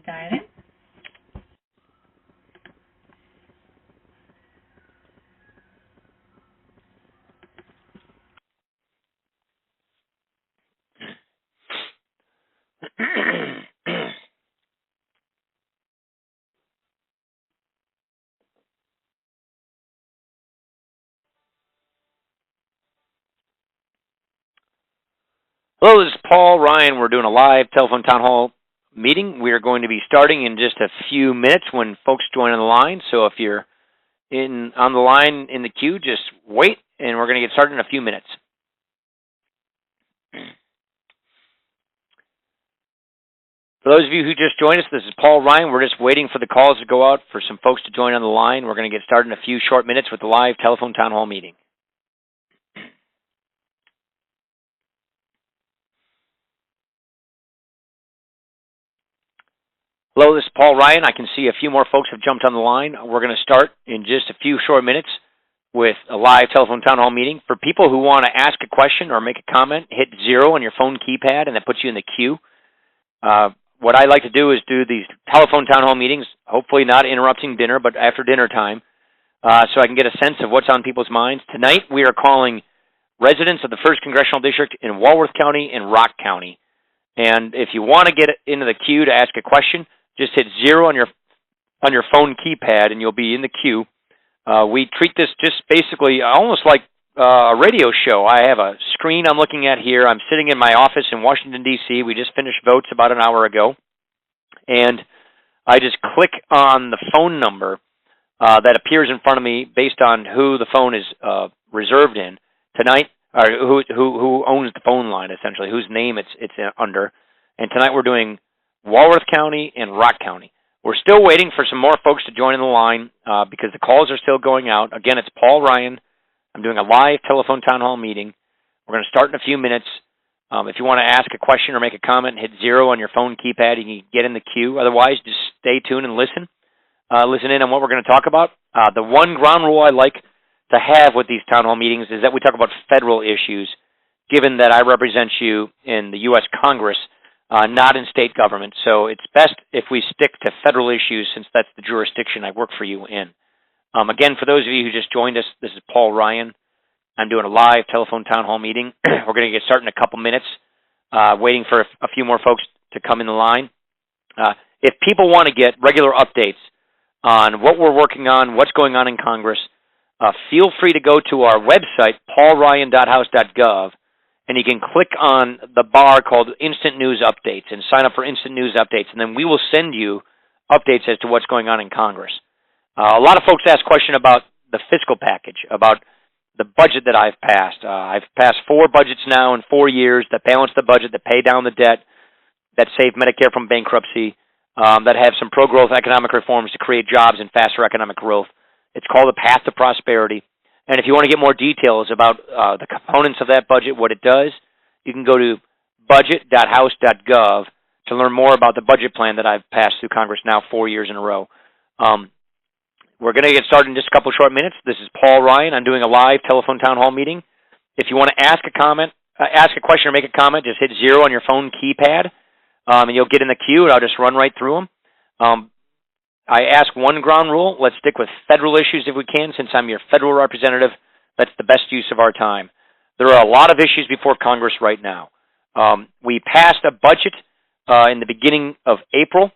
dial in. Hello, this is Paul Ryan. We're doing a live telephone town hall meeting. We are going to be starting in just a few minutes when folks join on the line. So if you're on the line in the queue, just wait, and we're going to get started in a few minutes. For those of you who just joined us, this is Paul Ryan. We're just waiting for the calls to go out for some folks to join on the line. We're going to get started in a few short minutes with the live telephone town hall meeting. Hello, this is Paul Ryan. I can see a few more folks have jumped on the line. We're going to start in just a few short minutes with a live telephone town hall meeting. For people who want to ask a question or make a comment, hit 0 on your phone keypad, and that puts you in the queue. What I like to do is do these telephone town hall meetings, hopefully not interrupting dinner, but after dinner time, so I can get a sense of what's on people's minds. Tonight, we are calling residents of the 1st Congressional District in Walworth County and Rock County. And if you want to get into the queue to ask a question, just hit 0 on your phone keypad, and you'll be in the queue. We treat this just basically almost like a radio show. I have a screen I'm looking at here. I'm sitting in my office in Washington, D.C. We just finished votes about an hour ago. And I just click on the phone number that appears in front of me based on who the phone is reserved in tonight, or who owns the phone line, essentially, whose name it's under. And tonight we're doing Walworth County and Rock County. We're still waiting for some more folks to join in the line because the calls are still going out. Again, it's Paul Ryan. I'm doing a live telephone town hall meeting. We're going to start in a few minutes. If you want to ask a question or make a comment, hit 0 on your phone keypad. You can get in the queue. Otherwise, just stay tuned and listen. Listen in on what we're going to talk about. The one ground rule I like to have with these town hall meetings is that we talk about federal issues, given that I represent you in the U.S. Congress, not in state government. So it's best if we stick to federal issues since that's the jurisdiction I work for you in. Again, for those of you who just joined us, this is Paul Ryan. I'm doing a live telephone town hall meeting. We're going to get started in a couple minutes, waiting for a few more folks to come in the line. If people want to get regular updates on what we're working on, what's going on in Congress, feel free to go to our website, paulryan.house.gov, and you can click on the bar called Instant News Updates and sign up for Instant News Updates, and then we will send you updates as to what's going on in Congress. A lot of folks ask questions about the fiscal package, about the budget that I've passed. I've passed 4 budgets now in 4 years that balance the budget, that pay down the debt, that save Medicare from bankruptcy, that have some pro-growth economic reforms to create jobs and faster economic growth. It's called the Path to Prosperity. And if you want to get more details about the components of that budget, what it does, you can go to budget.house.gov to learn more about the budget plan that I've passed through Congress now 4 years in a row. We're going to get started in just a couple short minutes. This is Paul Ryan. I'm doing a live telephone town hall meeting. If you want to ask a question or make a comment, just hit 0 on your phone keypad, and you'll get in the queue, and I'll just run right through them. I ask one ground rule. Let's stick with federal issues if we can. Since I'm your federal representative, that's the best use of our time. There are a lot of issues before Congress right now. We passed a budget in the beginning of April,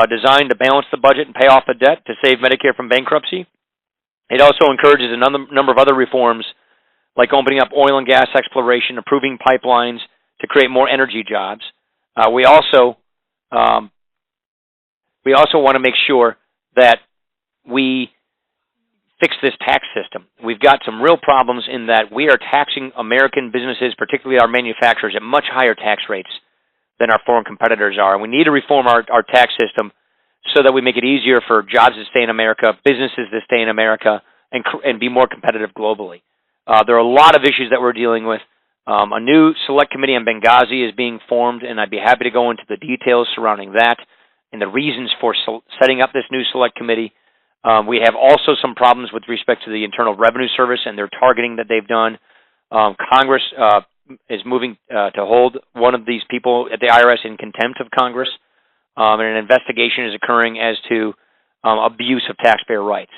designed to balance the budget and pay off the debt to save Medicare from bankruptcy. It also encourages a number of other reforms, like opening up oil and gas exploration, improving pipelines to create more energy jobs. We also want to make sure that we fix this tax system. We've got some real problems in that we are taxing American businesses, particularly our manufacturers, at much higher tax rates than our foreign competitors are. And we need to reform our tax system so that we make it easier for jobs to stay in America, businesses to stay in America, and be more competitive globally. There are a lot of issues that we're dealing with. A new select committee on Benghazi is being formed, and I'd be happy to go into the details surrounding that and the reasons for setting up this new select committee. We have also some problems with respect to the Internal Revenue Service and their targeting that they've done. Congress is moving to hold one of these people at the IRS in contempt of Congress. and an investigation is occurring as to abuse of taxpayer rights.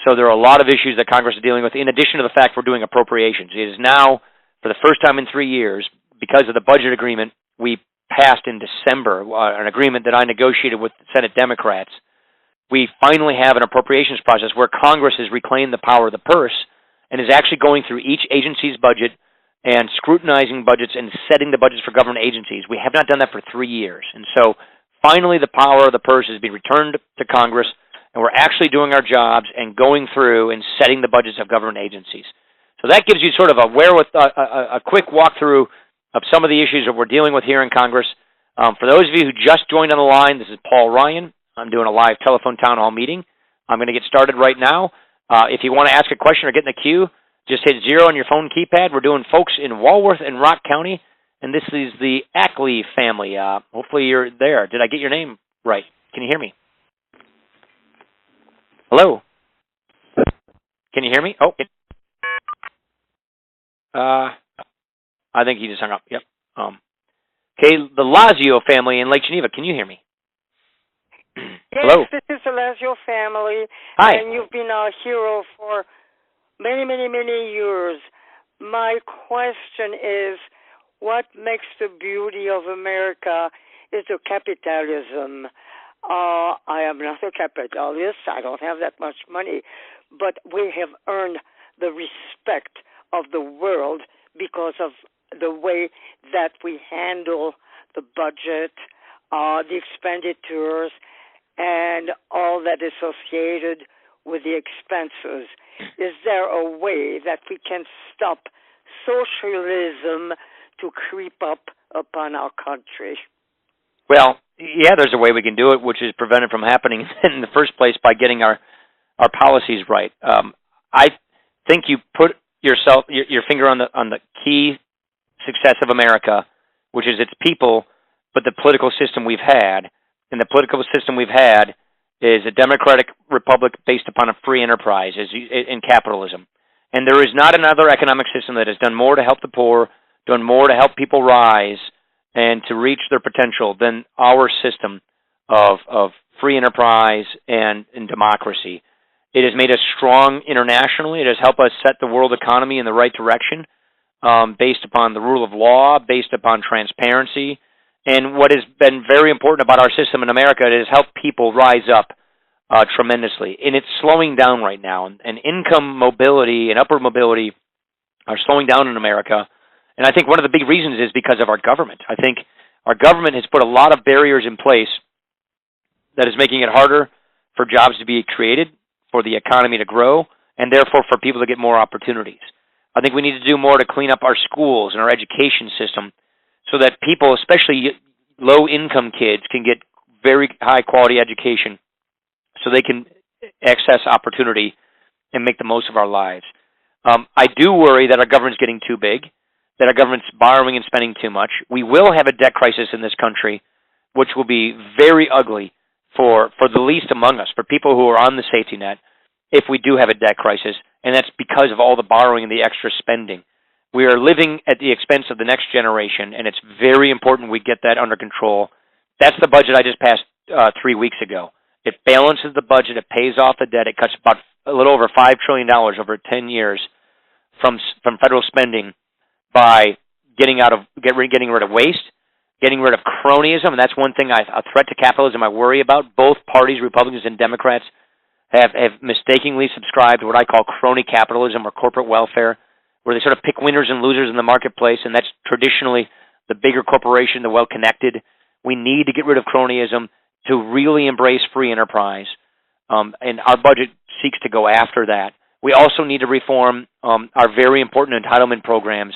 So there are a lot of issues that Congress is dealing with, in addition to the fact we're doing appropriations. It is now, for the first time in 3 years, because of the budget agreement we passed in December, an agreement that I negotiated with Senate Democrats, we finally have an appropriations process where Congress has reclaimed the power of the purse and is actually going through each agency's budget and scrutinizing budgets and setting the budgets for government agencies. We have not done that for 3 years. And so finally the power of the purse has been returned to Congress, and we're actually doing our jobs and going through and setting the budgets of government agencies. So that gives you sort of a quick walkthrough of some of the issues that we're dealing with here in Congress. For those of you who just joined on the line, this is Paul Ryan. I'm doing a live telephone town hall meeting. I'm going to get started right now. If you want to ask a question or get in the queue, just hit 0 on your phone keypad. We're doing folks in Walworth and Rock County, and this is the Ackley family. Hopefully you're there. Did I get your name right? Can you hear me? Hello? Can you hear me? Oh, I think he just hung up. Yep. Okay, the Lazio family in Lake Geneva. Can you hear me? Yes, hello? This is the Lazio family. Hi. And you've been a hero for many, many, many years. My question is, what makes the beauty of America is the capitalism. I am not a capitalist. I don't have that much money. But we have earned the respect of the world because of the way that we handle the budget, the expenditures, and all that is associated with the expenses. Is there a way that we can stop socialism to creep up upon our country? Well, yeah, there's a way we can do it, which is prevent it from happening in the first place by getting our policies right. I think you put your finger on the key success of America, which is its people, but the political system we've had. And the political system we've had is a democratic republic based upon a free enterprise in capitalism. And there is not another economic system that has done more to help the poor, done more to help people rise and to reach their potential than our system of free enterprise and democracy. It has made us strong internationally. It has helped us set the world economy in the right direction, based upon the rule of law, based upon transparency. And what has been very important about our system in America, it has helped people rise up tremendously. And it's slowing down right now. And income mobility and upward mobility are slowing down in America. And I think one of the big reasons is because of our government. I think our government has put a lot of barriers in place that is making it harder for jobs to be created, for the economy to grow, and therefore for people to get more opportunities. I think we need to do more to clean up our schools and our education system so that people, especially low-income kids, can get very high-quality education so they can access opportunity and make the most of our lives. I do worry that our government's getting too big, that our government's borrowing and spending too much. We will have a debt crisis in this country, which will be very ugly for the least among us, for people who are on the safety net, if we do have a debt crisis, and that's because of all the borrowing and the extra spending. We are living at the expense of the next generation, and it's very important we get that under control. That's the budget I just passed 3 weeks ago. It balances the budget. It pays off the debt. It cuts about a little over $5 trillion over 10 years from federal spending by getting rid of waste, getting rid of cronyism, and that's one thing, a threat to capitalism I worry about. Both parties, Republicans and Democrats, have mistakenly subscribed to what I call crony capitalism or corporate welfare, where they sort of pick winners and losers in the marketplace, and that's traditionally the bigger corporation, the well-connected. We need to get rid of cronyism to really embrace free enterprise, and our budget seeks to go after that. We also need to reform our very important entitlement programs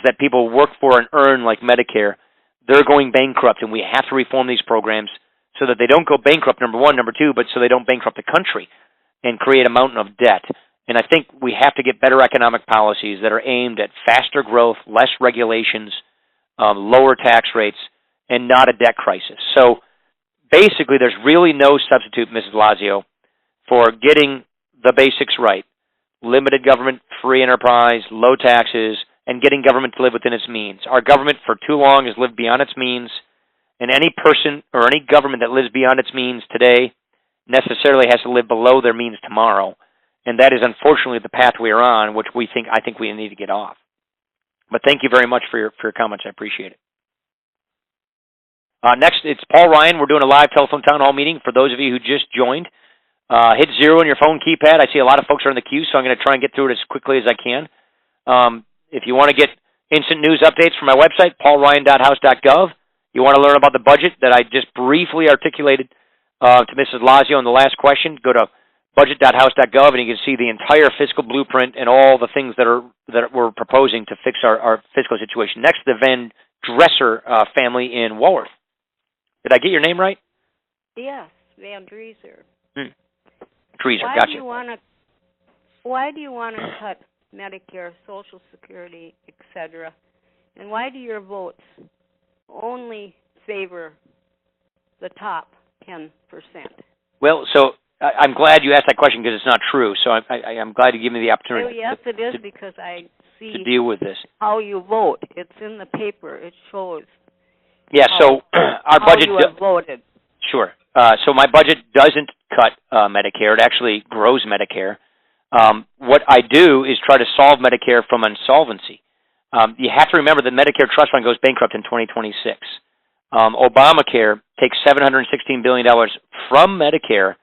that people work for and earn, like Medicare. They're going bankrupt, and we have to reform these programs so that they don't go bankrupt, number one, number two, but so they don't bankrupt the country and create a mountain of debt. And I think we have to get better economic policies that are aimed at faster growth, less regulations, lower tax rates, and not a debt crisis. So basically, there's really no substitute, Mrs. Lazio, for getting the basics right. Limited government, free enterprise, low taxes, and getting government to live within its means. Our government for too long has lived beyond its means, And any person or any government that lives beyond its means today necessarily has to live below their means tomorrow. And that is unfortunately the path we are on, which I think we need to get off. But thank you very much for your comments. I appreciate it. Next, it's Paul Ryan. We're doing a live telephone town hall meeting. For those of you who just joined, hit 0 on your phone keypad. I see a lot of folks are in the queue, so I'm going to try and get through it as quickly as I can. If you want to get instant news updates from my website, paulryan.house.gov. You want to learn about the budget that I just briefly articulated to Mrs. Lazio in the last question, go to budget.house.gov, and you can see the entire fiscal blueprint and all the things that we're proposing to fix our fiscal situation. Next, the Van Dresser family in Walworth. Did I get your name right? Yes, Van Dresser. Dresser, gotcha. Why do you want to cut Medicare, Social Security, etc.? And why do your votes only favor the top 10%? Well, so I'm glad you asked that question because it's not true. So I'm glad you gave me the opportunity. Yes, it is, because I see to deal with this. How you vote. It's in the paper. It shows. Yeah. So our budget. How you have voted. Sure. So my budget doesn't cut Medicare. It actually grows Medicare. What I do is try to solve Medicare from insolvency. You have to remember that Medicare Trust Fund goes bankrupt in 2026. Obamacare takes $716 billion from Medicare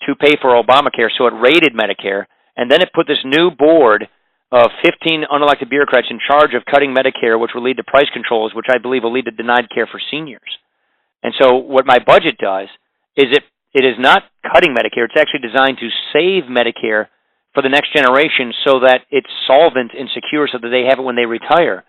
to pay for Obamacare, so it raided Medicare, and then it put this new board of 15 unelected bureaucrats in charge of cutting Medicare, which will lead to price controls, which I believe will lead to denied care for seniors. And so what my budget does is it is not cutting Medicare. It's actually designed to save Medicare for the next generation so that it's solvent and secure so that they have it when they retire.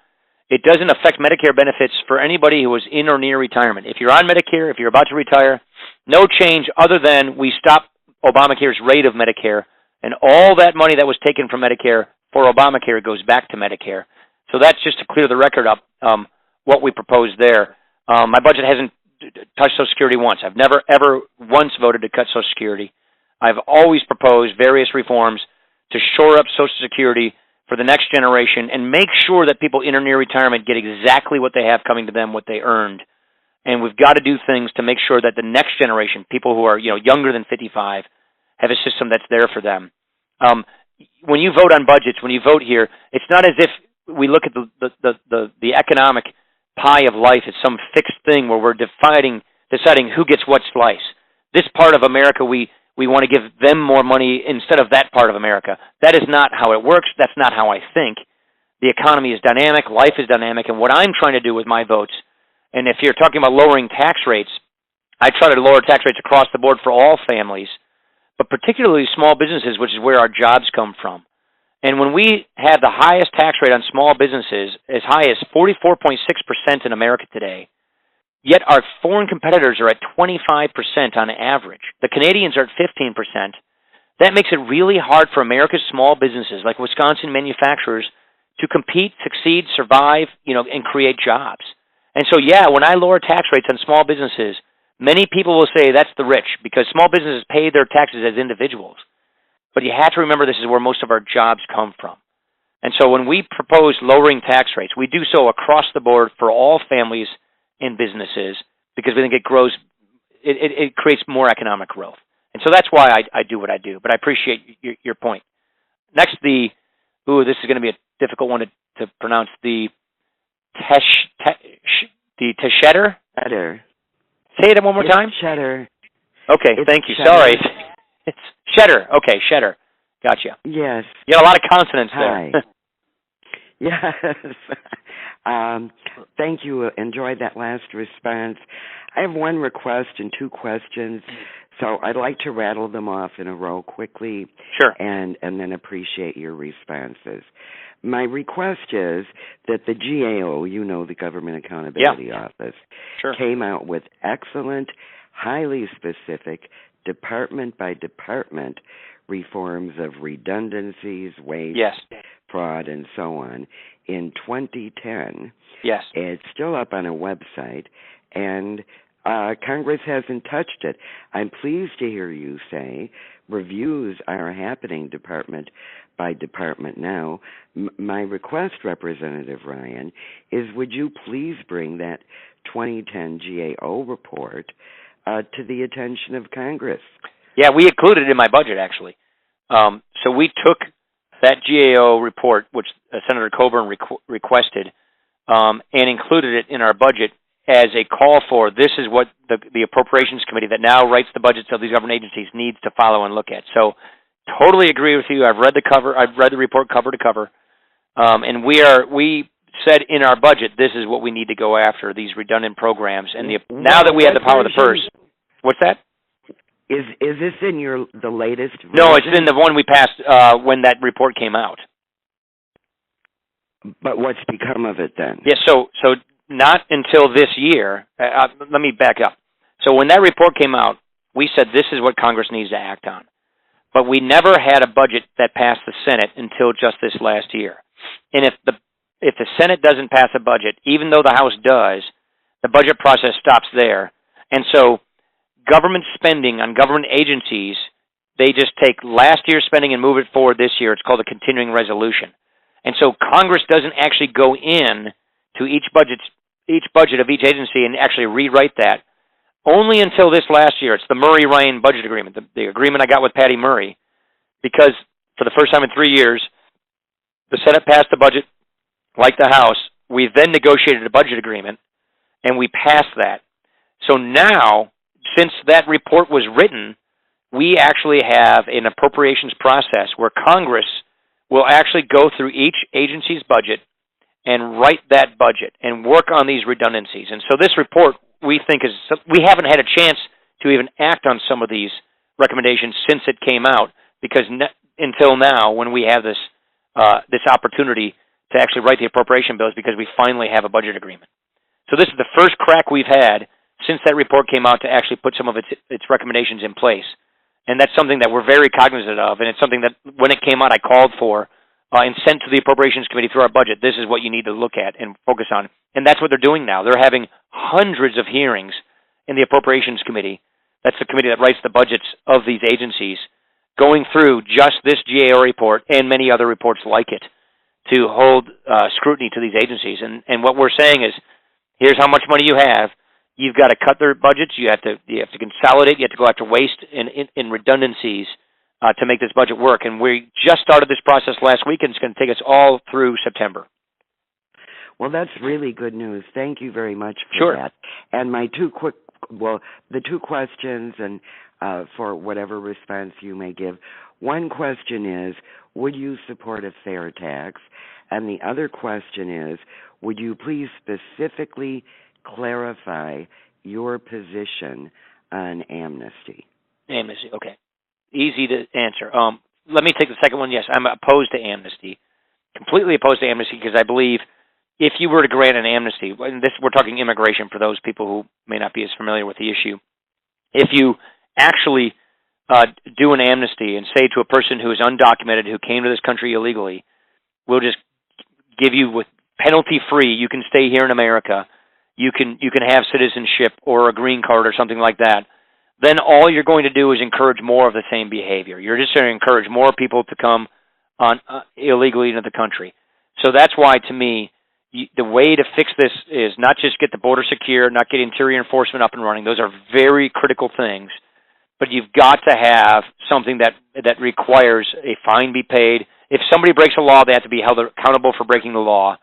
It doesn't affect Medicare benefits for anybody who is in or near retirement. If you're on Medicare, if you're about to retire, no change other than we stop Obamacare's rate of Medicare, and all that money that was taken from Medicare for Obamacare goes back to Medicare. So that's just to clear the record up, what we proposed there. My budget hasn't touched Social Security once. I've never, ever once voted to cut Social Security. I've always proposed various reforms to shore up Social Security for the next generation and make sure that people in or near retirement get exactly what they have coming to them, what they earned. And we've got to do things to make sure that the next generation, people who are younger than 55, have a system that's there for them. When you vote on budgets, when you vote here, it's not as if we look at the economic pie of life as some fixed thing where we're deciding who gets what slice. This part of America, we want to give them more money instead of that part of America. That is not how it works. That's not how I think. The economy is dynamic. Life is dynamic. And what I'm trying to do with my votes, and if you're talking about lowering tax rates, I try to lower tax rates across the board for all families, but particularly small businesses, which is where our jobs come from. And when we have the highest tax rate on small businesses, as high as 44.6% in America today, yet our foreign competitors are at 25% on average. The Canadians are at 15%. That makes it really hard for America's small businesses, like Wisconsin manufacturers, to compete, succeed, survive, and create jobs. And so, yeah, when I lower tax rates on small businesses, many people will say that's the rich, because small businesses pay their taxes as individuals. But you have to remember this is where most of our jobs come from. And so when we propose lowering tax rates, we do so across the board for all families and businesses because we think it creates more economic growth. And so that's why I do what I do. But I appreciate your point. Next, this is going to be a difficult one to pronounce, the Tschetter? Cheddar. Say it one more time. Cheddar. Okay, thank you. Cheddar. Sorry. It's Cheddar. Okay, Cheddar. Gotcha. Yes. You got a lot of consonants there. Hi. Yes. Thank you. Enjoyed that last response. I have one request and two questions, so I'd like to rattle them off in a row quickly. Sure. And then appreciate your responses. My request is that the GAO, the Government Accountability Office, sure, came out with excellent, highly specific, department-by-department reforms of redundancies, waste, yes, fraud, and so on in 2010. Yes. It's still up on a website, and Congress hasn't touched it. I'm pleased to hear you say reviews are happening department by department now. My request, Representative Ryan, is would you please bring that 2010 GAO report to the attention of Congress? Yeah, we included it in my budget, actually. So we took that GAO report, which Senator Coburn requested, and included it in our budget as a call for this is what the Appropriations Committee that now writes the budgets of these government agencies needs to follow and look at. So totally agree with you. I've read the report cover to cover. And we said in our budget this is what we need to go after, these redundant programs. And now that we have the power of the purse. What's that? Is this in the latest version? No, it's in the one we passed when that report came out. But what's become of it then? Yes, so not until this year. Let me back up. So when that report came out, we said this is what Congress needs to act on. But we never had a budget that passed the Senate until just this last year. And if the Senate doesn't pass a budget, even though the House does, the budget process stops there. And so government spending on government agencies, they just take last year's spending and move it forward this year. It's called a continuing resolution. And so Congress doesn't actually go in to each budget of each agency and actually rewrite that. Only until this last year. It's the Murray-Ryan budget agreement, the agreement I got with Patty Murray, because for the first time in 3 years, the Senate passed the budget like the House. We then negotiated a budget agreement, and we passed that. So now, since that report was written, we actually have an appropriations process where Congress will actually go through each agency's budget and write that budget and work on these redundancies. And so this report, we think, we haven't had a chance to even act on some of these recommendations since it came out, because until now, when we have this opportunity to actually write the appropriation bills, because we finally have a budget agreement. So this is the first crack we've had since that report came out to actually put some of its recommendations in place. And that's something that we're very cognizant of, and it's something that when it came out I called for and sent to the Appropriations Committee through our budget. This is what you need to look at and focus on. And that's what they're doing now. They're having hundreds of hearings in the Appropriations Committee. That's the committee that writes the budgets of these agencies, going through just this GAO report and many other reports like it to hold scrutiny to these agencies. And what we're saying is, here's how much money you have. You've got to cut their budgets. You have to consolidate. You have to go after waste and redundancies to make this budget work. And we just started this process last week, and it's going to take us all through September. Well, that's really good news. Thank you very much for that. And my the two questions, and for whatever response you may give. One question is, would you support a fair tax? And the other question is, would you please specifically clarify your position on amnesty? Amnesty, okay. Easy to answer. Let me take the second one. Yes, I'm opposed to amnesty. Completely opposed to amnesty, because I believe if you were to grant an amnesty, and we're talking immigration for those people who may not be as familiar with the issue, if you actually do an amnesty and say to a person who is undocumented, who came to this country illegally, we'll just give you with penalty-free, you can stay here in America, you can have citizenship or a green card or something like that, then all you're going to do is encourage more of the same behavior. You're just going to encourage more people to come on illegally into the country. So that's why, to me, the way to fix this is not just get the border secure, not get interior enforcement up and running. Those are very critical things. But you've got to have something that requires a fine be paid. If somebody breaks a law, they have to be held accountable for breaking the law.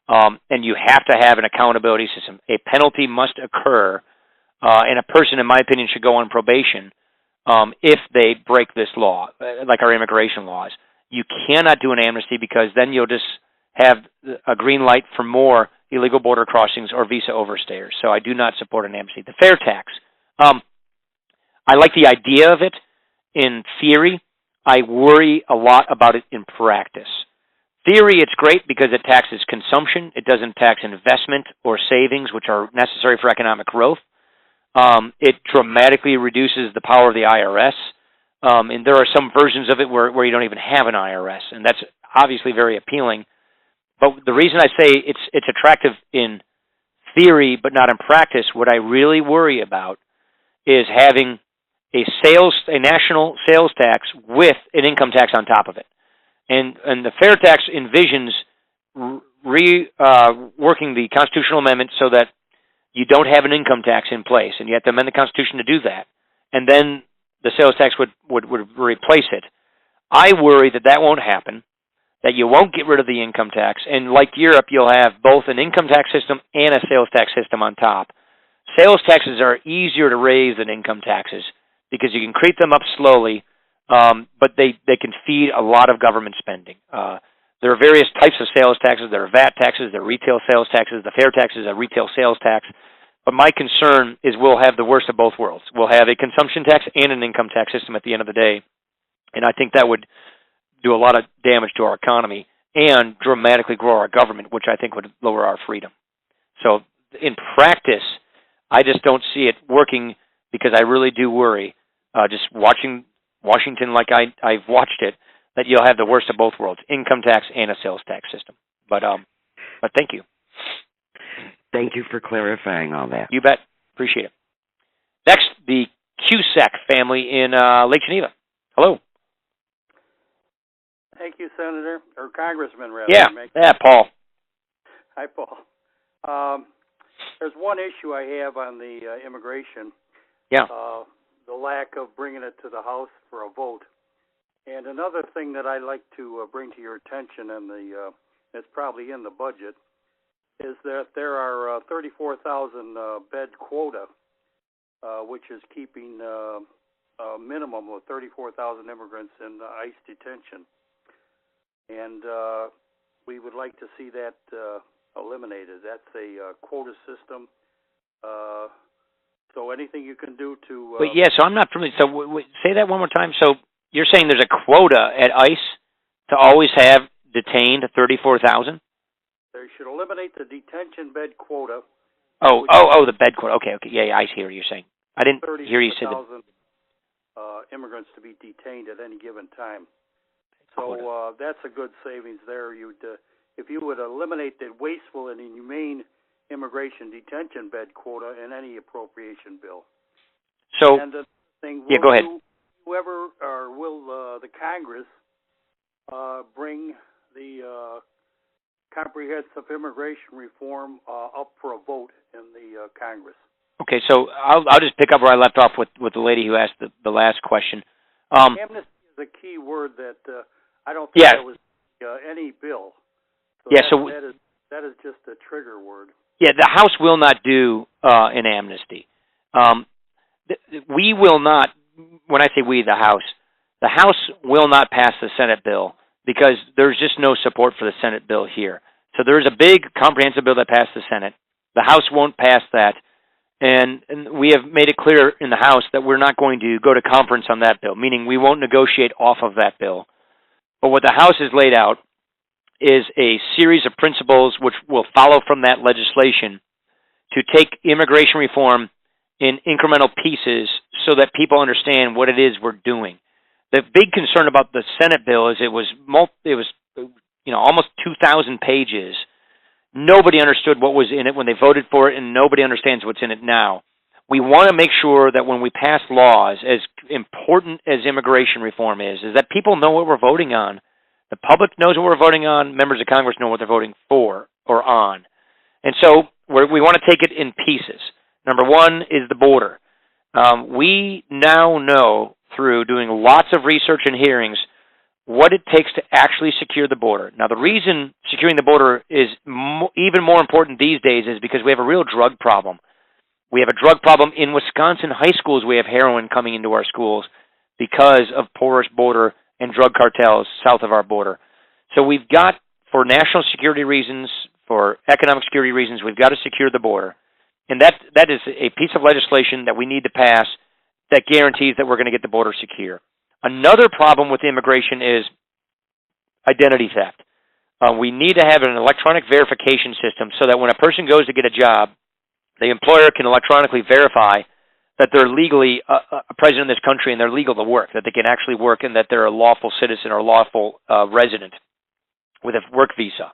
And you have to have an accountability system. A penalty must occur, and a person, in my opinion, should go on probation if they break this law, like our immigration laws. You cannot do an amnesty, because then you'll just have a green light for more illegal border crossings or visa overstayers. So I do not support an amnesty. The fair tax. I like the idea of it in theory. I worry a lot about it in practice. Theory, it's great because it taxes consumption. It doesn't tax investment or savings, which are necessary for economic growth. It dramatically reduces the power of the IRS. And there are some versions of it where you don't even have an IRS, and that's obviously very appealing. But the reason I say it's attractive in theory but not in practice, what I really worry about is having a national sales tax with an income tax on top of it. And the fair tax envisions working the constitutional amendment so that you don't have an income tax in place, and you have to amend the Constitution to do that. And then the sales tax would replace it. I worry that won't happen, that you won't get rid of the income tax, and like Europe, you'll have both an income tax system and a sales tax system on top. Sales taxes are easier to raise than income taxes because you can creep them up slowly, but they can feed a lot of government spending. There are various types of sales taxes. There are VAT taxes, there are retail sales taxes, the fair tax is a retail sales tax. But my concern is we'll have the worst of both worlds. We'll have a consumption tax and an income tax system at the end of the day. And I think that would do a lot of damage to our economy and dramatically grow our government, which I think would lower our freedom. So in practice, I just don't see it working because I really do worry, just watching Washington like I've watched it, that you'll have the worst of both worlds, income tax and a sales tax system. But thank you. Thank you for clarifying all that. You bet. Appreciate it. Next, the Cusack family in Lake Geneva. Hello. Thank you, Senator, or Congressman, rather. Yeah, Paul. Hi, Paul. There's one issue I have on the immigration. Yeah. The lack of bringing it to the House for a vote. And another thing that I'd like to bring to your attention, and it's probably in the budget, is that there are 34,000 bed quota, which is keeping a minimum of 34,000 immigrants in ICE detention. And we would like to see that eliminated. That's a quota system. So anything you can do to... But yeah, so I'm not familiar. So say that one more time. So you're saying there's a quota at ICE to always have detained 34,000? They should eliminate the detention bed quota. Oh, the bed quota. Okay. Yeah, I hear what you're saying. I didn't hear you say that. 34,000 immigrants to be detained at any given time. So that's a good savings there. If you would eliminate the wasteful and inhumane immigration detention bed quota in any appropriation bill. So, and the thing, go ahead. Will the Congress bring the comprehensive immigration reform up for a vote in the Congress? Okay, so I'll just pick up where I left off with the lady who asked the last question. Amnesty is a key word that I don't think there was any bill. So that is just a trigger word. Yeah, the House will not do an amnesty. We will not, when I say we, the House will not pass the Senate bill because there's just no support for the Senate bill here. So there is a big comprehensive bill that passed the Senate. The House won't pass that. And we have made it clear in the House that we're not going to go to conference on that bill, meaning we won't negotiate off of that bill. But what the House has laid out is a series of principles which will follow from that legislation to take immigration reform in incremental pieces so that people understand what it is we're doing. The big concern about the Senate bill is it was almost 2,000 pages. Nobody understood what was in it when they voted for it, and nobody understands what's in it now. We want to make sure that when we pass laws, as important as immigration reform is that people know what we're voting on. The public knows what we're voting on. Members of Congress know what they're voting for or on. And so we want to take it in pieces. Number one is the border. We now know through doing lots of research and hearings what it takes to actually secure the border. Now, the reason securing the border is even more important these days is because we have a real drug problem. We have a drug problem in Wisconsin high schools. We have heroin coming into our schools because of porous border and drug cartels south of our border. So we've got, for national security reasons, for economic security reasons, we've got to secure the border. And that is a piece of legislation that we need to pass that guarantees that we're going to get the border secure. Another problem with immigration is identity theft. We need to have an electronic verification system so that when a person goes to get a job, the employer can electronically verify that they're legally a president of this country and they're legal to work, that they can actually work and that they're a lawful citizen or lawful resident with a work visa.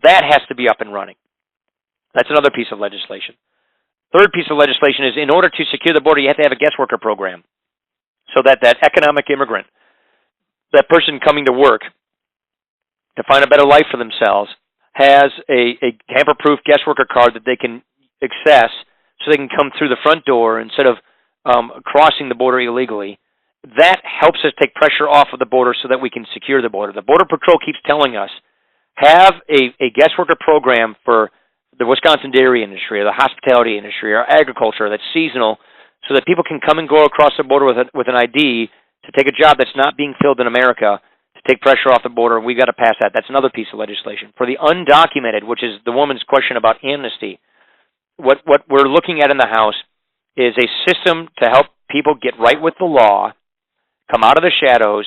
That has to be up and running. That's another piece of legislation. Third piece of legislation is in order to secure the border, you have to have a guest worker program so that that economic immigrant, that person coming to work to find a better life for themselves, has a tamper-proof guest worker card that they can access so they can come through the front door instead of crossing the border illegally. That helps us take pressure off of the border so that we can secure the border. The Border Patrol keeps telling us, have a guest worker program for the Wisconsin dairy industry or the hospitality industry or agriculture that's seasonal so that people can come and go across the border with an ID to take a job that's not being filled in America, to take pressure off the border, and we've got to pass that. That's another piece of legislation. For the undocumented, which is the woman's question about amnesty, what we're looking at in the House is a system to help people get right with the law, come out of the shadows,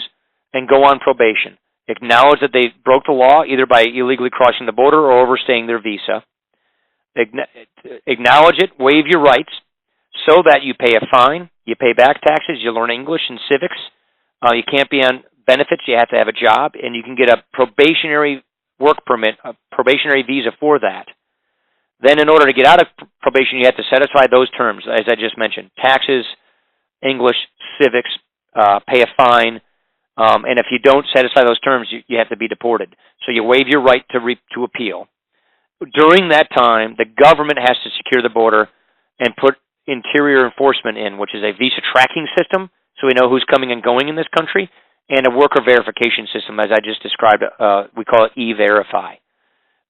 and go on probation. Acknowledge that they broke the law either by illegally crossing the border or overstaying their visa. Acknowledge it, waive your rights, so that you pay a fine, you pay back taxes, you learn English and civics, you can't be on benefits, you have to have a job, and you can get a probationary work permit, a probationary visa for that. Then in order to get out of probation, you have to satisfy those terms, as I just mentioned, taxes, English, civics, pay a fine, and if you don't satisfy those terms, you have to be deported. So you waive your right to appeal. During that time, the government has to secure the border and put interior enforcement in, which is a visa tracking system, so we know who's coming and going in this country, and a worker verification system, as I just described. We call it E-Verify.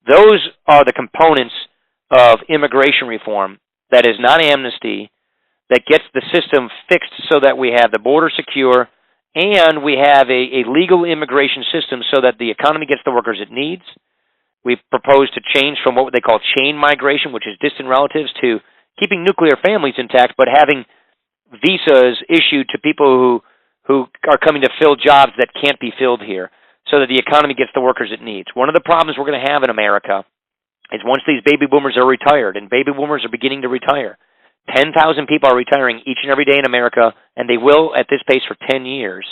Those are the components of immigration reform that is not amnesty, that gets the system fixed so that we have the border secure and we have a legal immigration system so that the economy gets the workers it needs. We've proposed to change from what they call chain migration, which is distant relatives, to keeping nuclear families intact, but having visas issued to people who are coming to fill jobs that can't be filled here so that the economy gets the workers it needs. One of the problems we're going to have in America is once these baby boomers are retired, and baby boomers are beginning to retire, 10,000 people are retiring each and every day in America, and they will at this pace for 10 years.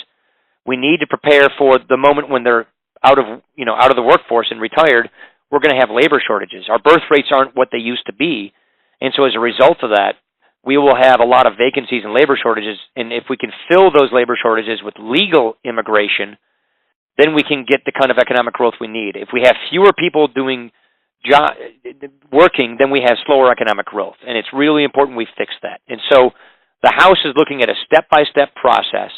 We need to prepare for the moment when they're out of the workforce and retired. We're going to have labor shortages. Our birth rates aren't what they used to be, and so as a result of that, we will have a lot of vacancies and labor shortages, and if we can fill those labor shortages with legal immigration, then we can get the kind of economic growth we need. If we have fewer people working, then we have slower economic growth, and it's really important we fix that. And so the House is looking at a step-by-step process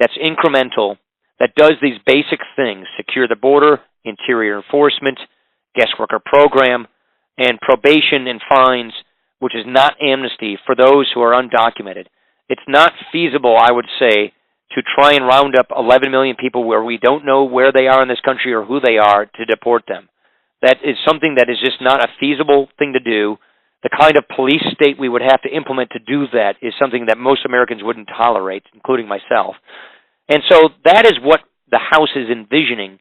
that's incremental, that does these basic things: secure the border, interior enforcement, guest worker program, and probation and fines, which is not amnesty for those who are undocumented. It's not feasible, I would say, to try and round up 11 million people where we don't know where they are in this country or who they are to deport them. That is something that is just not a feasible thing to do. The kind of police state we would have to implement to do that is something that most Americans wouldn't tolerate, including myself. And so that is what the House is envisioning.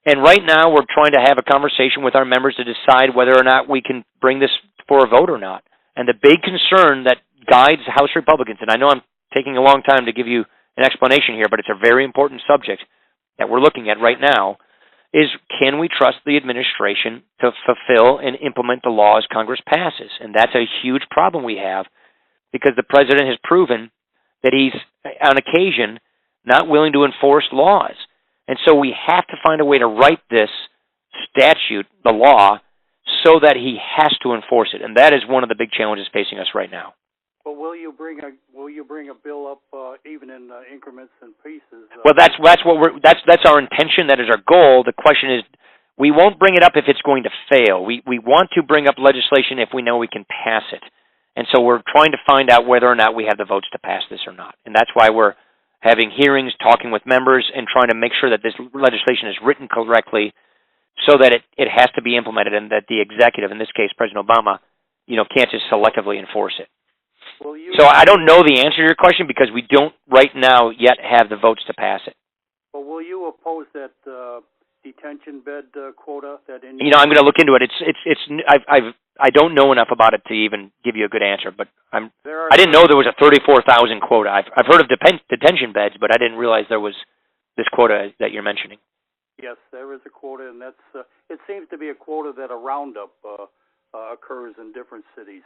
And right now we're trying to have a conversation with our members to decide whether or not we can bring this for a vote or not. And the big concern that guides House Republicans, and I know I'm taking a long time to give you an explanation here, but it's a very important subject that we're looking at right now, is can we trust the administration to fulfill and implement the laws Congress passes? And that's a huge problem we have because the president has proven that he's, on occasion, not willing to enforce laws. And so we have to find a way to write this statute, the law, so that he has to enforce it. And that is one of the big challenges facing us right now. But will you bring a bill up even in increments and pieces? Well, that's our intention. That is our goal. The question is, we won't bring it up if it's going to fail. We want to bring up legislation if we know we can pass it. And so we're trying to find out whether or not we have the votes to pass this or not. And that's why we're having hearings, talking with members, and trying to make sure that this legislation is written correctly so that it has to be implemented and that the executive, in this case President Obama, can't just selectively enforce it. So I don't know the answer to your question because we don't right now yet have the votes to pass it. Well, will you oppose that detention bed quota? I'm going to look into it. I don't know enough about it to even give you a good answer, but I didn't know there was a 34,000 quota. I've heard of detention beds, but I didn't realize there was this quota that you're mentioning. Yes, there is a quota, and that's it seems to be a quota that a roundup occurs in different cities.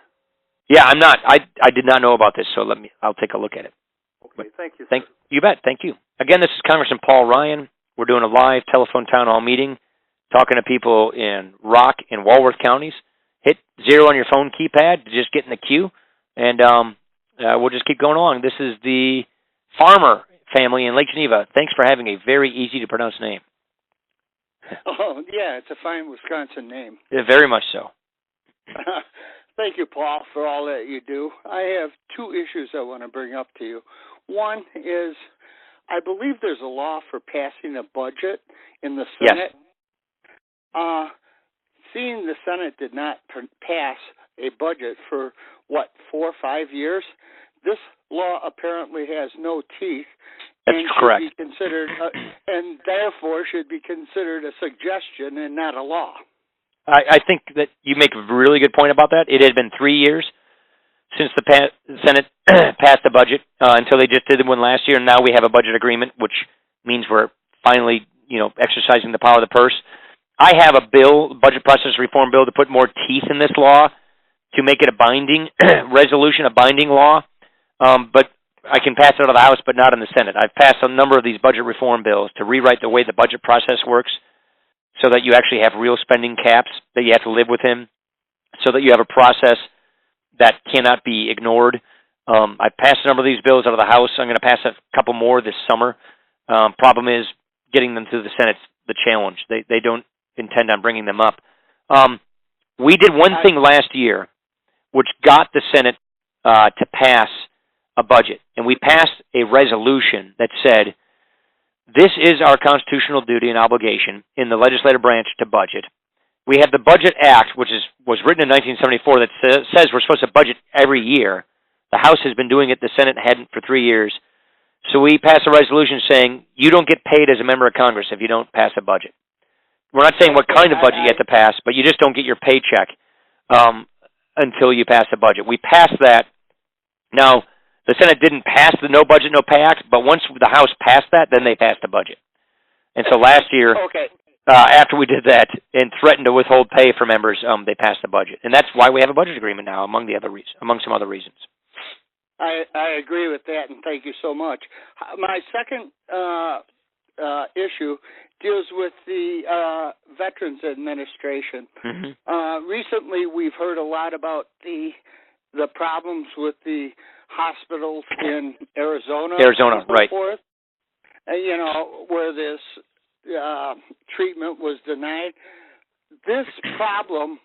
Yeah, I'm not. I did not know about this, so I'll take a look at it. Okay, thank you, sir. You bet. Thank you. Again, this is Congressman Paul Ryan. We're doing a live telephone town hall meeting, talking to people in Rock and Walworth counties. Hit 0 on your phone keypad to just get in the queue, and we'll just keep going along. This is the Farmer family in Lake Geneva. Thanks for having a very easy to pronounce name. Oh, yeah, it's a fine Wisconsin name. Yeah, very much so. Thank you, Paul, for all that you do. I have two issues I want to bring up to you. One is, I believe there's a law for passing a budget in the Senate. Yes. Seeing the Senate did not pass a budget for, 4 or 5 years, this law apparently has no teeth. That's and correct. Should be considered, and therefore should be considered a suggestion and not a law. I think that you make a really good point about that. It had been 3 years since the Senate passed the budget until they just did one last year, and now we have a budget agreement, which means we're finally, exercising the power of the purse. I have a bill, budget process reform bill, to put more teeth in this law to make it a binding resolution, a binding law. But I can pass it out of the House, but not in the Senate. I've passed a number of these budget reform bills to rewrite the way the budget process works, so that you actually have real spending caps that you have to live within, so that you have a process that cannot be ignored. I passed a number of these bills out of the House. I'm going to pass a couple more this summer. Problem is getting them through the Senate's the challenge. They don't intend on bringing them up. We did one thing last year, which got the Senate to pass a budget, and we passed a resolution that said, this is our constitutional duty and obligation in the legislative branch to budget. We have the Budget Act, which was written in 1974, that says we're supposed to budget every year. The House has been doing it. The Senate hadn't for 3 years. So we passed a resolution saying you don't get paid as a member of Congress if you don't pass a budget. We're not saying what kind of budget you have to pass, but you just don't get your paycheck until you pass the budget. We passed that. Now, the Senate didn't pass the No Budget, No Pay Act, but once the House passed that, then they passed the budget. And so last year, after we did that and threatened to withhold pay for members, they passed the budget. And that's why we have a budget agreement now, among some other reasons. I agree with that, and thank you so much. My second issue deals with the Veterans Administration. Mm-hmm. Recently, we've heard a lot about the problems with the hospitals in Arizona, right? Forth, where this treatment was denied. This problem,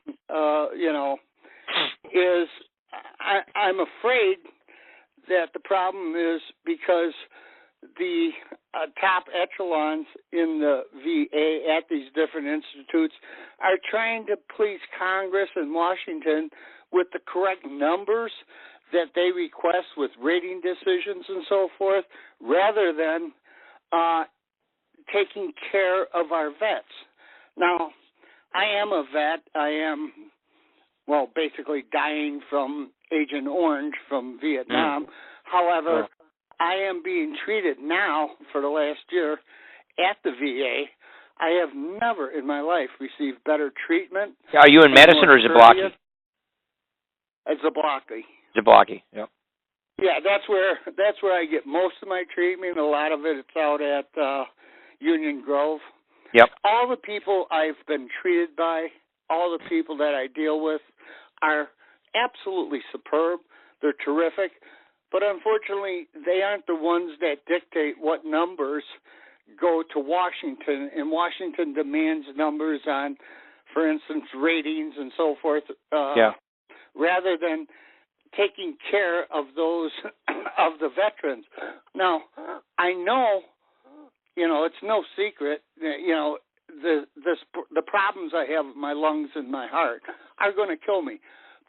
is I'm afraid that the problem is because the top echelons in the VA at these different institutes are trying to please Congress and Washington with the correct numbers that they request with rating decisions and so forth, rather than taking care of our vets. Now, I am a vet. I am, basically dying from Agent Orange from Vietnam. However, I am being treated now for the last year at the VA. I have never in my life received better treatment. Are you in Madison or Zablocki? At Zablocki. Zablocki, yep. Yeah, that's where I get most of my treatment. A lot of it's out at Union Grove. Yep. All the people I've been treated by, all the people that I deal with are absolutely superb. They're terrific. But unfortunately, they aren't the ones that dictate what numbers go to Washington, and Washington demands numbers on, for instance, ratings and so forth, rather than taking care of those of the veterans. Now, I know, it's no secret that, the problems I have with my lungs and my heart are going to kill me.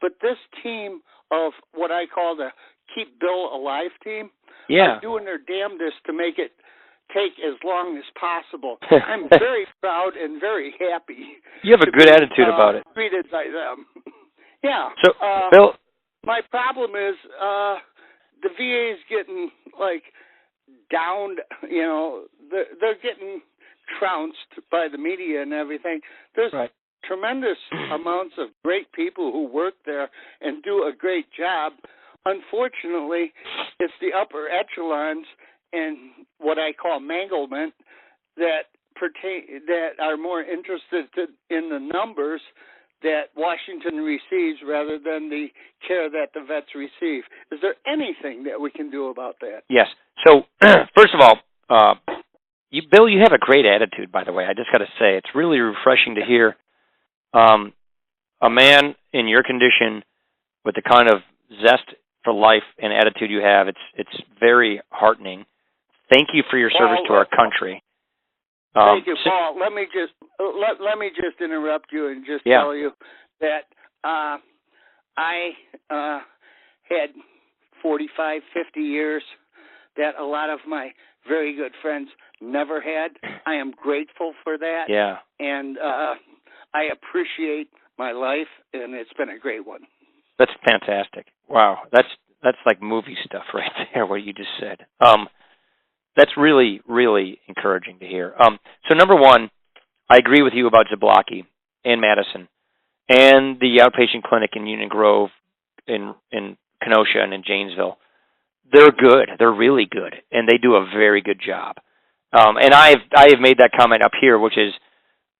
But this team of what I call the Keep Bill Alive team are doing their damnedest to make it take as long as possible. I'm very proud and very happy. You have a good attitude about it. Treated by them. Yeah. So, Bill, my problem is the VA is getting downed. They're getting trounced by the media and everything. There's tremendous amounts of great people who work there and do a great job. Unfortunately, it's the upper echelons and what I call manglement that are more interested in the numbers that Washington receives rather than the care that the vets receive. Is there anything that we can do about that? Yes. So, first of all, Bill, you have a great attitude, by the way. I just got to say, it's really refreshing to hear a man in your condition with the kind of zest for life and attitude you have. It's very heartening. Thank you for your service to our country. Thank you, Paul. Let me just interrupt you and just tell you that I had 45, 50 years that a lot of my very good friends never had. I am grateful for that. Yeah. And I appreciate my life, and it's been a great one. That's fantastic. Wow. That's like movie stuff right there, what you just said. That's really, really encouraging to hear. So number one, I agree with you about Zablocki and Madison and the outpatient clinic in Union Grove, in Kenosha, and in Janesville. They're good. They're really good, and they do a very good job. And I have made that comment up here, which is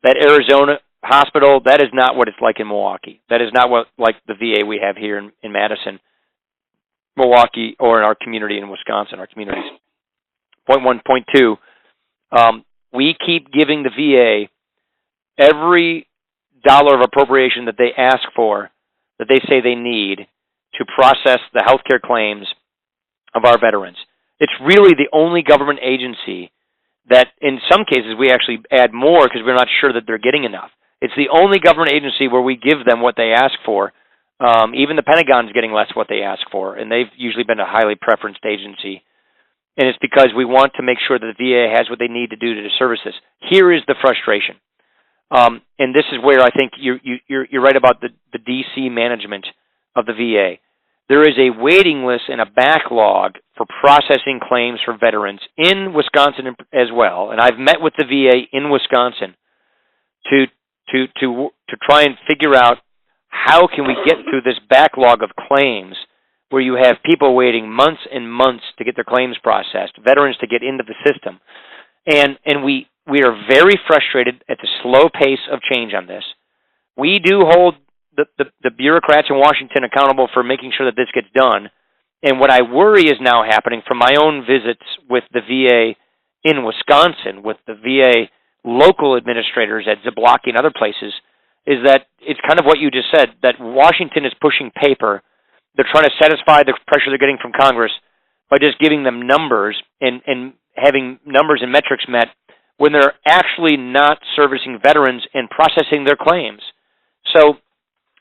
that Arizona hospital, that is not what it's like in Milwaukee. That is not what like the VA we have here in Madison, Milwaukee, or in our community in Wisconsin, our communities. Point one, point two, we keep giving the VA every dollar of appropriation that they ask for, that they say they need to process the health care claims of our veterans. It's really the only government agency that in some cases we actually add more because we're not sure that they're getting enough. It's the only government agency where we give them what they ask for. Even the Pentagon's getting less what they ask for, and they've usually been a highly preferenced agency. And it's because we want to make sure that the VA has what they need to do to service this. Here is the frustration. And this is where I think you're right about the DC management of the VA. There is a waiting list and a backlog for processing claims for veterans in Wisconsin as well. And I've met with the VA in Wisconsin to try and figure out how can we get through this backlog of claims where you have people waiting months and months to get their claims processed, veterans to get into the system. And we are very frustrated at the slow pace of change on this. We do hold the bureaucrats in Washington accountable for making sure that this gets done. And what I worry is now happening from my own visits with the VA in Wisconsin, with the VA local administrators at Zablocki and other places, is that it's kind of what you just said, that Washington is pushing paper. They're trying to satisfy the pressure they're getting from Congress by just giving them numbers and having numbers and metrics met when they're actually not servicing veterans and processing their claims. So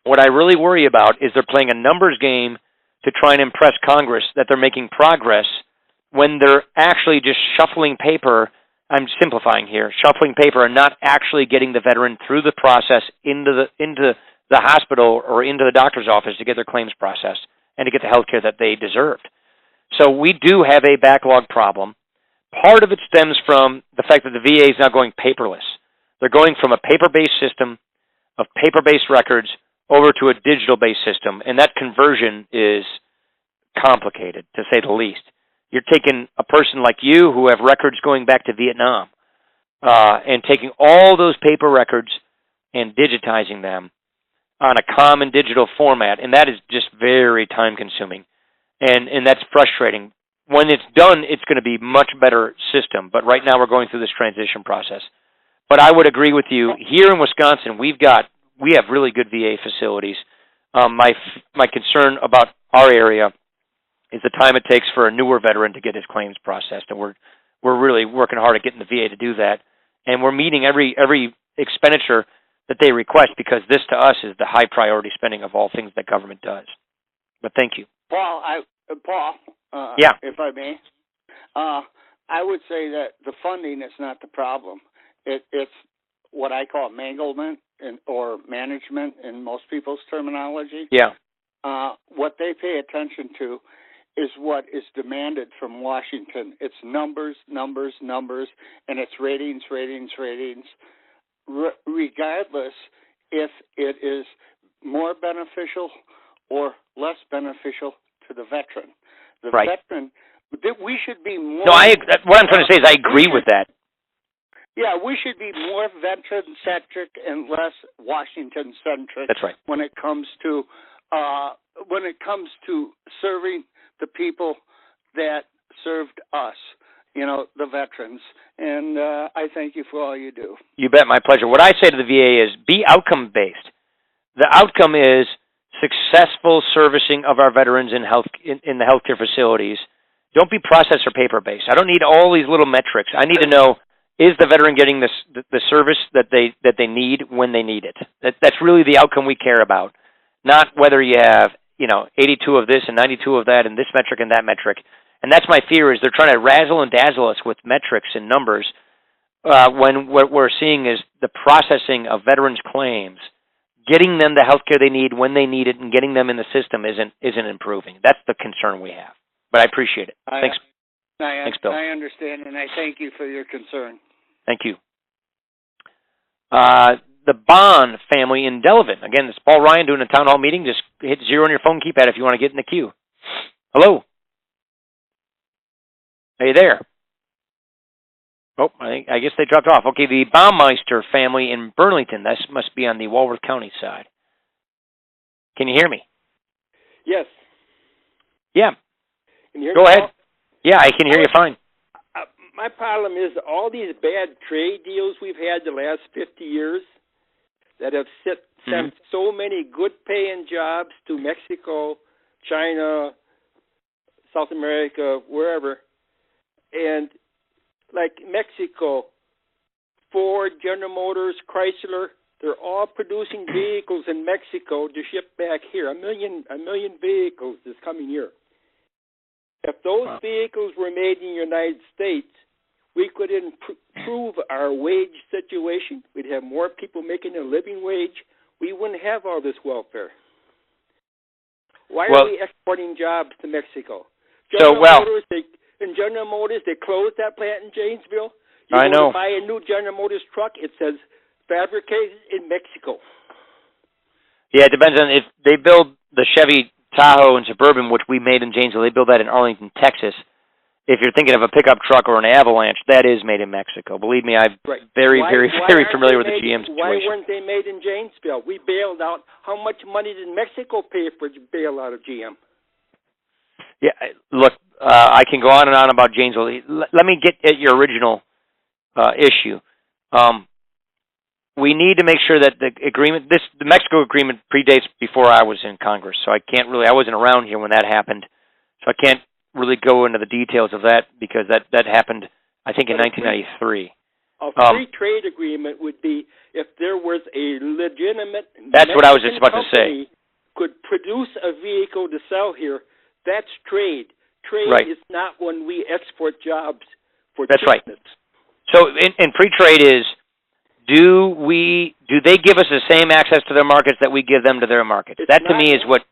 what I really worry about is they're playing a numbers game to try and impress Congress that they're making progress when they're actually just shuffling paper. I'm simplifying here, shuffling paper and not actually getting the veteran through the process into the hospital or into the doctor's office to get their claims processed and to get the health care that they deserved. So we do have a backlog problem. Part of it stems from the fact that the VA is now going paperless. They're going from a paper-based system of paper-based records over to a digital-based system, and that conversion is complicated, to say the least. You're taking a person like you who have records going back to Vietnam and taking all those paper records and digitizing them on a common digital format, and that is just very time-consuming, and that's frustrating. When it's done, it's going to be a much better system, but right now we're going through this transition process. But I would agree with you. Here in Wisconsin, we have really good VA facilities. My concern about our area is the time it takes for a newer veteran to get his claims processed, and we're really working hard at getting the VA to do that. And we're meeting every expenditure that they request because this, to us, is the high priority spending of all things that government does. But thank you, Paul. Yeah. If I may, I would say that the funding is not the problem. It's what I call manglement or management in most people's terminology. Yeah. What they pay attention to is what is demanded from Washington. It's numbers, and it's ratings. Regardless, if it is more beneficial or less beneficial to the veteran. The veteran, we should be more... No, what I'm trying to say is I agree with that. Yeah, we should be more veteran-centric and less Washington-centric. That's right. When it comes to serving the people that served us, the veterans. And I thank you for all you do. You bet, my pleasure. What I say to the VA is be outcome-based. The outcome is successful servicing of our veterans in the healthcare facilities. Don't be process or paper-based. I don't need all these little metrics. I need to know, is the veteran getting the service that they need when they need it? That's really the outcome we care about, not whether you have 82 of this and 92 of that and this metric and that metric. And that's my fear, is they're trying to razzle and dazzle us with metrics and numbers when what we're seeing is the processing of veterans' claims, getting them the health care they need when they need it, and getting them in the system isn't improving. That's the concern we have. But I appreciate it. Thanks. Thanks, Bill. I understand, and I thank you for your concern. Thank you. The Bond family in Delavan. Again, this is Paul Ryan doing a town hall meeting. Just hit 0 on your phone keypad if you want to get in the queue. Hello. Are you there? Oh, I guess they dropped off. Okay, the Baumeister family in Burlington. That must be on the Walworth County side. Can you hear me? Yes. Yeah. Can you hear Go me ahead. now? Yeah, I can hear you fine. My problem is all these bad trade deals we've had the last 50 years that have sent so many good-paying jobs to Mexico, China, South America, wherever. And like Mexico, Ford, General Motors, Chrysler, they're all producing vehicles in Mexico to ship back here. A million vehicles this coming year. If those vehicles were made in the United States, we could improve our wage situation. We'd have more people making a living wage. We wouldn't have all this welfare. Why are we exporting jobs to Mexico? In General Motors, they closed that plant in Janesville. I know. To buy a new General Motors truck, it says fabricated in Mexico. Yeah, it depends on if they build the Chevy Tahoe and Suburban, which we made in Janesville. They build that in Arlington, Texas. If you're thinking of a pickup truck or an Avalanche, that is made in Mexico. Believe me, I'm very familiar with the GM situation. Why weren't they made in Janesville? We bailed out. How much money did Mexico pay for the bailout of GM? Yeah, look, I can go on and on about Janesville. Let me get at your original issue. We need to make sure that the agreement, the Mexico agreement predates before I was in Congress, so I wasn't around here when that happened, so I can't really go into the details of that because that happened, I think, in 1993. A free trade agreement would be if there was a legitimate That's what I was just about to say. Could produce a vehicle to sell here. That's trade. Trade is not when we export jobs for That's cheapness. Right. So in free trade is, do they give us the same access to their markets that we give them to their markets? That to me is what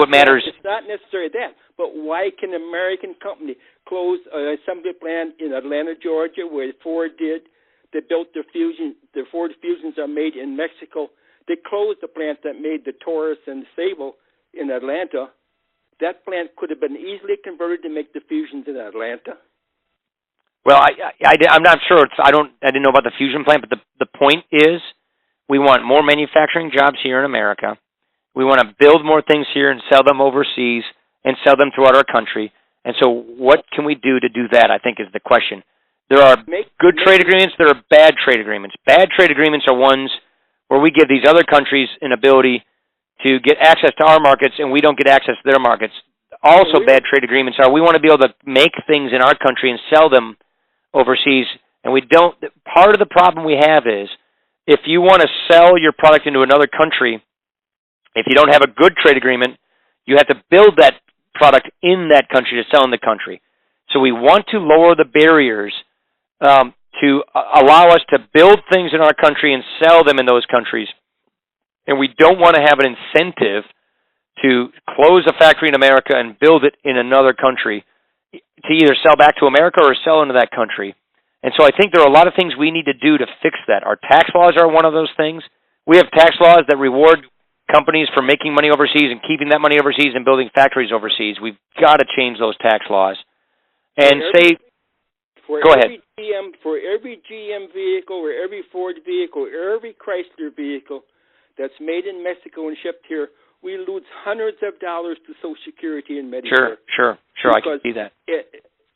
matters. It's not necessarily that. But why can an American company close an assembly plant in Atlanta, Georgia, where Ford did? They built their Fusion. The Ford Fusions are made in Mexico. They closed the plant that made the Taurus and the Sable in Atlanta. That plant could have been easily converted to make the Fusions in Atlanta. Well, I'm not sure. I didn't know about the Fusion plant, but the point is, we want more manufacturing jobs here in America. We want to build more things here and sell them overseas and sell them throughout our country. And so, what can we do to do that? I think is the question. There are good trade agreements. There are bad trade agreements. Bad trade agreements are ones where we give these other countries an ability to get access to our markets, and we don't get access to their markets. Also, bad trade agreements are we want to be able to make things in our country and sell them overseas, and we don't. Part of the problem we have is if you want to sell your product into another country, if you don't have a good trade agreement, you have to build that product in that country to sell in the country. So we want to lower the barriers to allow us to build things in our country and sell them in those countries. And we don't want to have an incentive to close a factory in America and build it in another country to either sell back to America or sell into that country. And so I think there are a lot of things we need to do to fix that. Our tax laws are one of those things. We have tax laws that reward companies for making money overseas and keeping that money overseas and building factories overseas. We've got to change those tax laws. And go ahead. For every GM vehicle or every Ford vehicle or every Chrysler vehicle that's made in Mexico and shipped here, we lose hundreds of dollars to Social Security and Medicare. Sure, I can see that.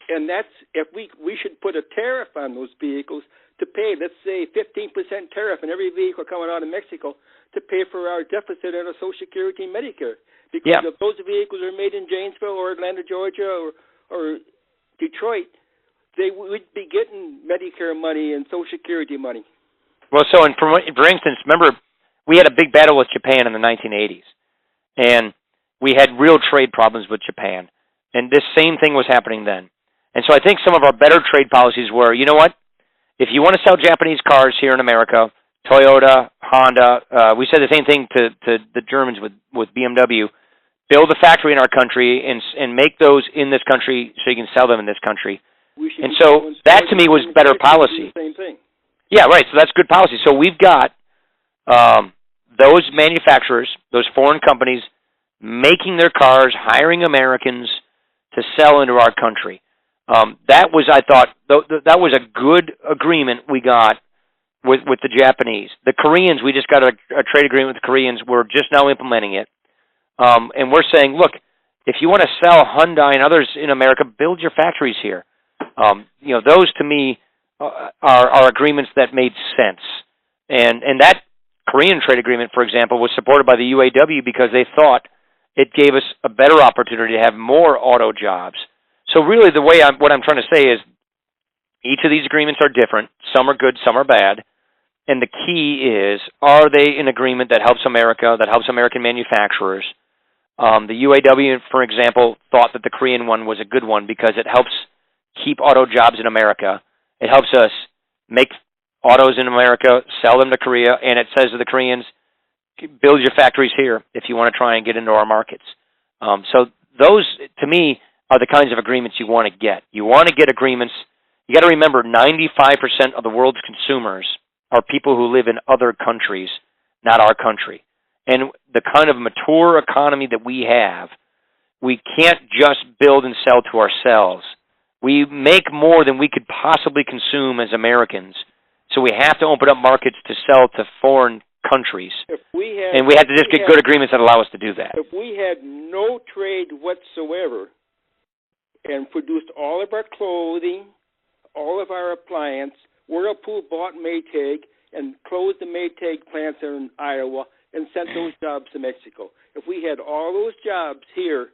And that's, if we should put a tariff on those vehicles to pay, let's say 15% tariff on every vehicle coming out of Mexico to pay for our deficit on Social Security and Medicare. Because if those vehicles are made in Janesville or Atlanta, Georgia or Detroit, they would be getting Medicare money and Social Security money. Well, so for instance, remember, we had a big battle with Japan in the 1980s, and we had real trade problems with Japan, and this same thing was happening then. And so I think some of our better trade policies were, you know what, if you want to sell Japanese cars here in America, Toyota, Honda, we said the same thing to the Germans with BMW, build a factory in our country and make those in this country so you can sell them in this country. And so that to me was better policy. Same thing. Yeah, right. So that's good policy. So we've got those manufacturers, those foreign companies, making their cars, hiring Americans to sell into our country. That was, I thought, that was a good agreement we got with the Japanese. The Koreans, we just got a trade agreement with the Koreans. We're just now implementing it. And we're saying, look, if you want to sell Hyundai and others in America, build your factories here. Those to me are agreements that made sense. And that Korean trade agreement, for example, was supported by the UAW because they thought it gave us a better opportunity to have more auto jobs. So really what I'm trying to say is each of these agreements are different. Some are good, some are bad. And the key is, are they an agreement that helps America, that helps American manufacturers? The UAW, for example, thought that the Korean one was a good one because it helps keep auto jobs in America. It helps us make autos in America, sell them to Korea, and it says to the Koreans, build your factories here if you want to try and get into our markets. So those, to me, are the kinds of agreements you want to get. You want to get agreements. You got to remember, 95% of the world's consumers are people who live in other countries, not our country. And the kind of mature economy that we have, we can't just build and sell to ourselves. We make more than we could possibly consume as Americans, so we have to open up markets to sell to foreign countries. And we have to just get good agreements that allow us to do that. If we had no trade whatsoever and produced all of our clothing, all of our appliance, Whirlpool bought Maytag and closed the Maytag plants in Iowa and sent those jobs to Mexico. If we had all those jobs here,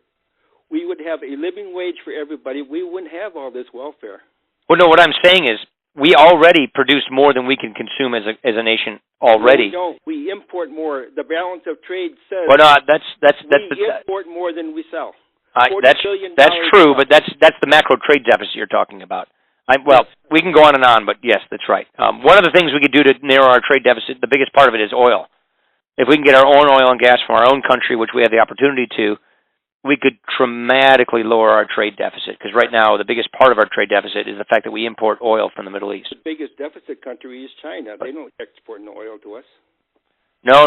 we would have a living wage for everybody. We wouldn't have all this welfare. Well, no, what I'm saying is we already produce more than we can consume as a nation already. No, we import more. The balance of trade says well, no, that's we import more than we sell. That's true, but that's the macro trade deficit you're talking about. We can go on and on, but yes, that's right. One of the things we could do to narrow our trade deficit, the biggest part of it is oil. If we can get our own oil and gas from our own country, which we have the opportunity to, we could dramatically lower our trade deficit. Because right now, the biggest part of our trade deficit is the fact that we import oil from the Middle East. The biggest deficit country is China. They don't export no oil to us. No,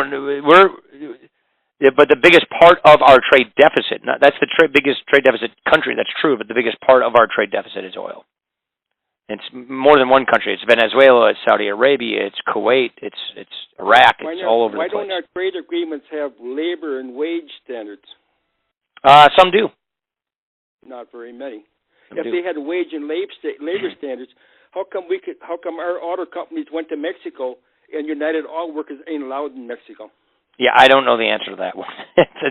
but the biggest part of our trade deficit, that's the biggest trade deficit country, that's true, but the biggest part of our trade deficit is oil. It's more than one country. It's Venezuela, it's Saudi Arabia, it's Kuwait, it's Iraq, it's all over the place. Why don't our trade agreements have labor and wage standards? Some do. Not very many. If they had wage and labor standards, how come our auto companies went to Mexico and United Auto Workers ain't allowed in Mexico? Yeah, I don't know the answer to that one.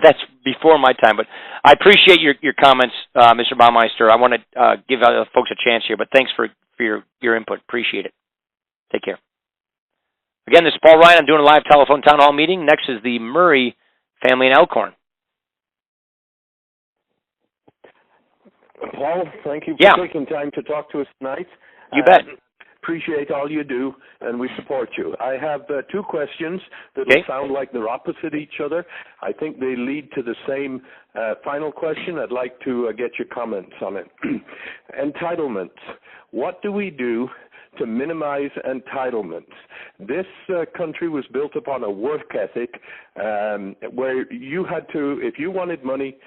That's before my time, but I appreciate your comments, Mr. Baumeister. I want to give other folks a chance here, but thanks for your input. Appreciate it. Take care. Again, this is Paul Ryan. I'm doing a live telephone town hall meeting. Next is the Murray family in Elkhorn. Paul, thank you for taking time to talk to us tonight. You bet. Appreciate all you do, and we support you. I have two questions that will sound like they're opposite each other. I think they lead to the same final question. I'd like to get your comments on it. Entitlements. what do we do to minimize entitlements? This country was built upon a work ethic where you had to, if you wanted money,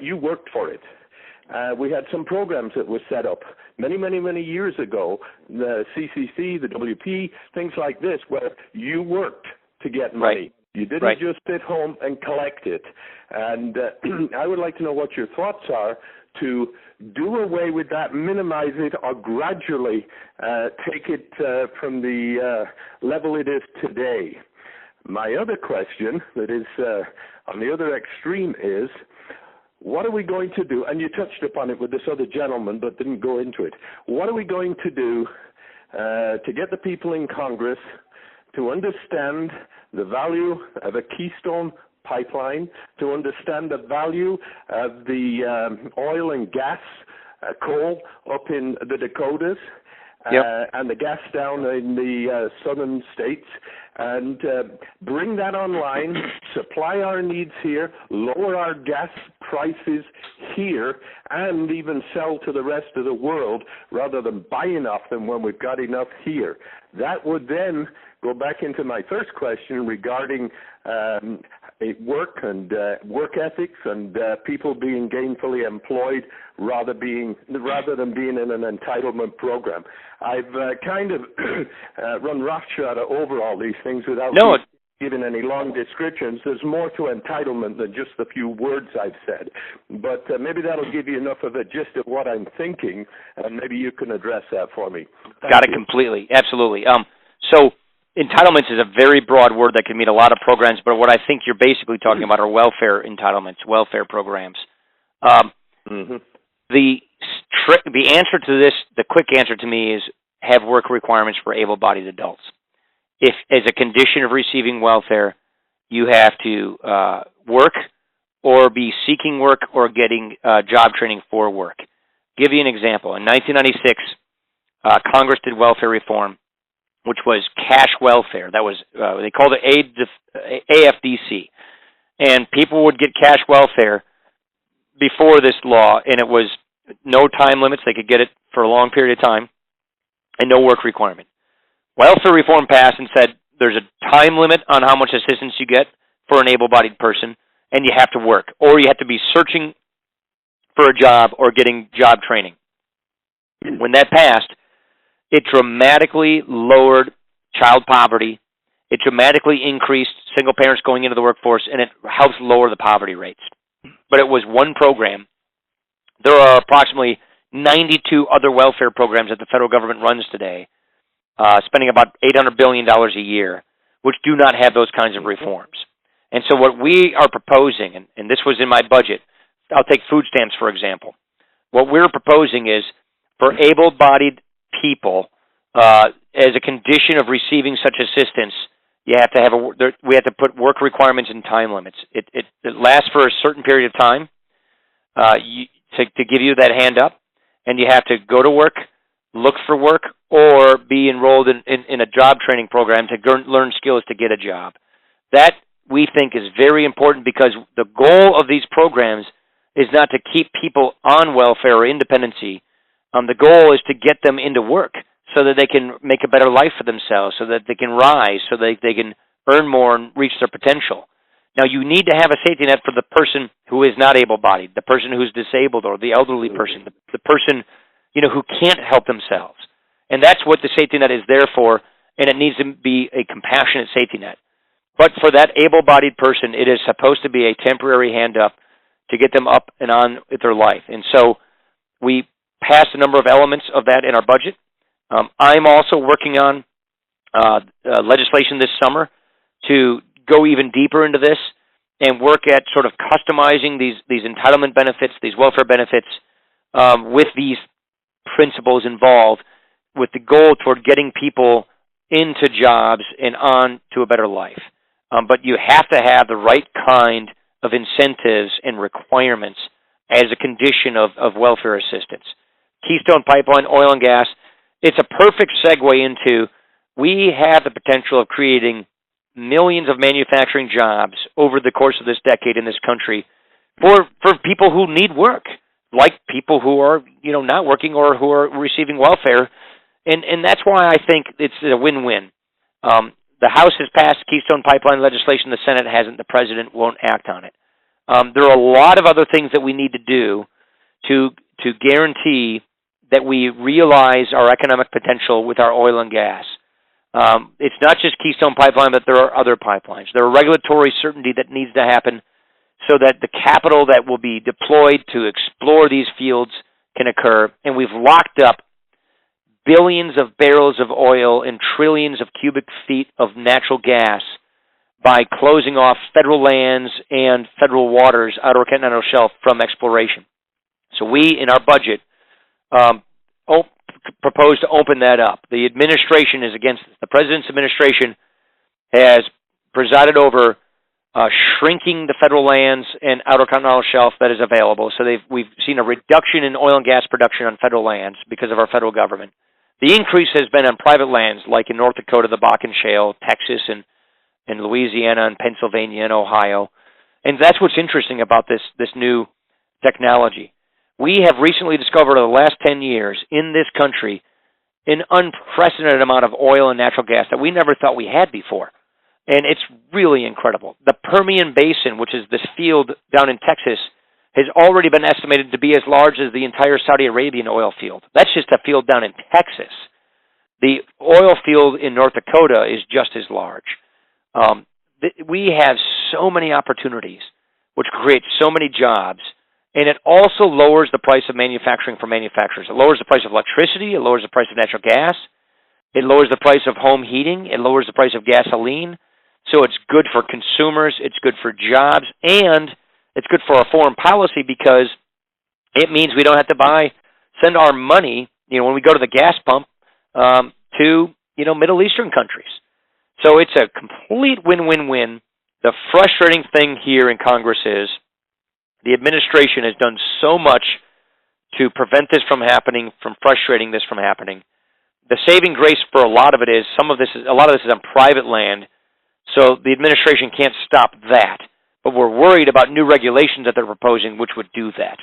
you worked for it. We had some programs that were set up many years ago, the CCC, the WP, things like this, where you worked to get money. Right. You didn't just sit home and collect it. And I would like to know what your thoughts are to do away with that, minimize it, or gradually take it from the level it is today. My other question that is on the other extreme is, what are we going to do? And you touched upon it with this other gentleman, but didn't go into it. What are we going to do to get the people in Congress to understand the value of a Keystone pipeline, to understand the value of the oil and gas, coal up in the Dakotas, and the gas down in the southern states, and bring that online, supply our needs here, lower our gas prices here, and even sell to the rest of the world rather than buying off them when we've got enough here. That would then go back into my first question regarding work and work ethics and people being gainfully employed rather than being in an entitlement program. I've kind of run roughshod over all these things without giving any long descriptions. There's more to entitlement than just the few words I've said. But maybe that'll give you enough of a gist of what I'm thinking, and maybe you can address that for me. Got it completely. Absolutely. So entitlements is a very broad word that can mean a lot of programs, but what I think you're basically talking about are welfare entitlements, welfare programs. The answer to this, the quick answer to me is have work requirements for able-bodied adults. If, as a condition of receiving welfare, you have to work or be seeking work or getting job training for work. Give you an example. In 1996, Congress did welfare reform, which was cash welfare. That was, they called it AFDC. And people would get cash welfare before this law, and it was no time limits. They could get it for a long period of time and no work requirement. Welfare reform passed and said there's a time limit on how much assistance you get for an able-bodied person, and you have to work, or you have to be searching for a job or getting job training. When that passed, it dramatically lowered child poverty. It dramatically increased single parents going into the workforce, and it helps lower the poverty rates. But it was one program. There are approximately 92 other welfare programs that the federal government runs today, spending about $800 billion a year, which do not have those kinds of reforms. And so what we are proposing, and this was in my budget, I'll take food stamps, for example. What we're proposing is for able-bodied people, as a condition of receiving such assistance, you have to have we have to put work requirements and time limits. It lasts for a certain period of time to give you that hand up, and you have to go to work, look for work, or be enrolled in a job training program to learn skills to get a job. That, we think, is very important because the goal of these programs is not to keep people on welfare or independency. The goal is to get them into work so that they can make a better life for themselves, so that they can rise, so that they can earn more and reach their potential. Now, you need to have a safety net for the person who is not able-bodied, the person who's disabled, or the elderly person, the person, who can't help themselves. And that's what the safety net is there for, and it needs to be a compassionate safety net. But for that able-bodied person, it is supposed to be a temporary hand up to get them up and on with their life. And so we passed a number of elements of that in our budget. I'm also working on legislation this summer to go even deeper into this and work at sort of customizing these entitlement benefits, these welfare benefits, with these principles involved, with the goal toward getting people into jobs and on to a better life. But you have to have the right kind of incentives and requirements as a condition of welfare assistance. Keystone Pipeline, oil and gas, it's a perfect segue into, we have the potential of creating millions of manufacturing jobs over the course of this decade in this country for people who need work, like people who are, not working or who are receiving welfare. And that's why I think it's a win-win. The House has passed Keystone Pipeline legislation. The Senate hasn't. The President won't act on it. There are a lot of other things that we need to do to guarantee that we realize our economic potential with our oil and gas. It's not just Keystone Pipeline, but there are other pipelines. There are regulatory certainty that needs to happen so that the capital that will be deployed to explore these fields can occur. And we've locked up billions of barrels of oil and trillions of cubic feet of natural gas by closing off federal lands and federal waters, outer continental shelf, from exploration. So we, in our budget, propose to open that up. The administration is against this. The President's administration has presided over shrinking the federal lands and outer continental shelf that is available. So we've seen a reduction in oil and gas production on federal lands because of our federal government. The increase has been on private lands, like in North Dakota, the Bakken Shale, Texas, and Louisiana, and Pennsylvania, and Ohio. And that's what's interesting about this new technology. We have recently discovered over the last 10 years in this country an unprecedented amount of oil and natural gas that we never thought we had before. And it's really incredible. The Permian Basin, which is this field down in Texas, has already been estimated to be as large as the entire Saudi Arabian oil field. That's just a field down in Texas. The oil field in North Dakota is just as large. We have so many opportunities, which create so many jobs, and it also lowers the price of manufacturing for manufacturers. It lowers the price of electricity. It lowers the price of natural gas. It lowers the price of home heating. It lowers the price of gasoline. So it's good for consumers. It's good for jobs, and it's good for our foreign policy because it means we don't have to send our money, when we go to the gas pump, to, Middle Eastern countries. So it's a complete win-win-win. The frustrating thing here in Congress is the administration has done so much to prevent this from happening, from frustrating this from happening. The saving grace for a lot of it is a lot of this is on private land, so the administration can't stop that. But we're worried about new regulations that they're proposing, which would do that.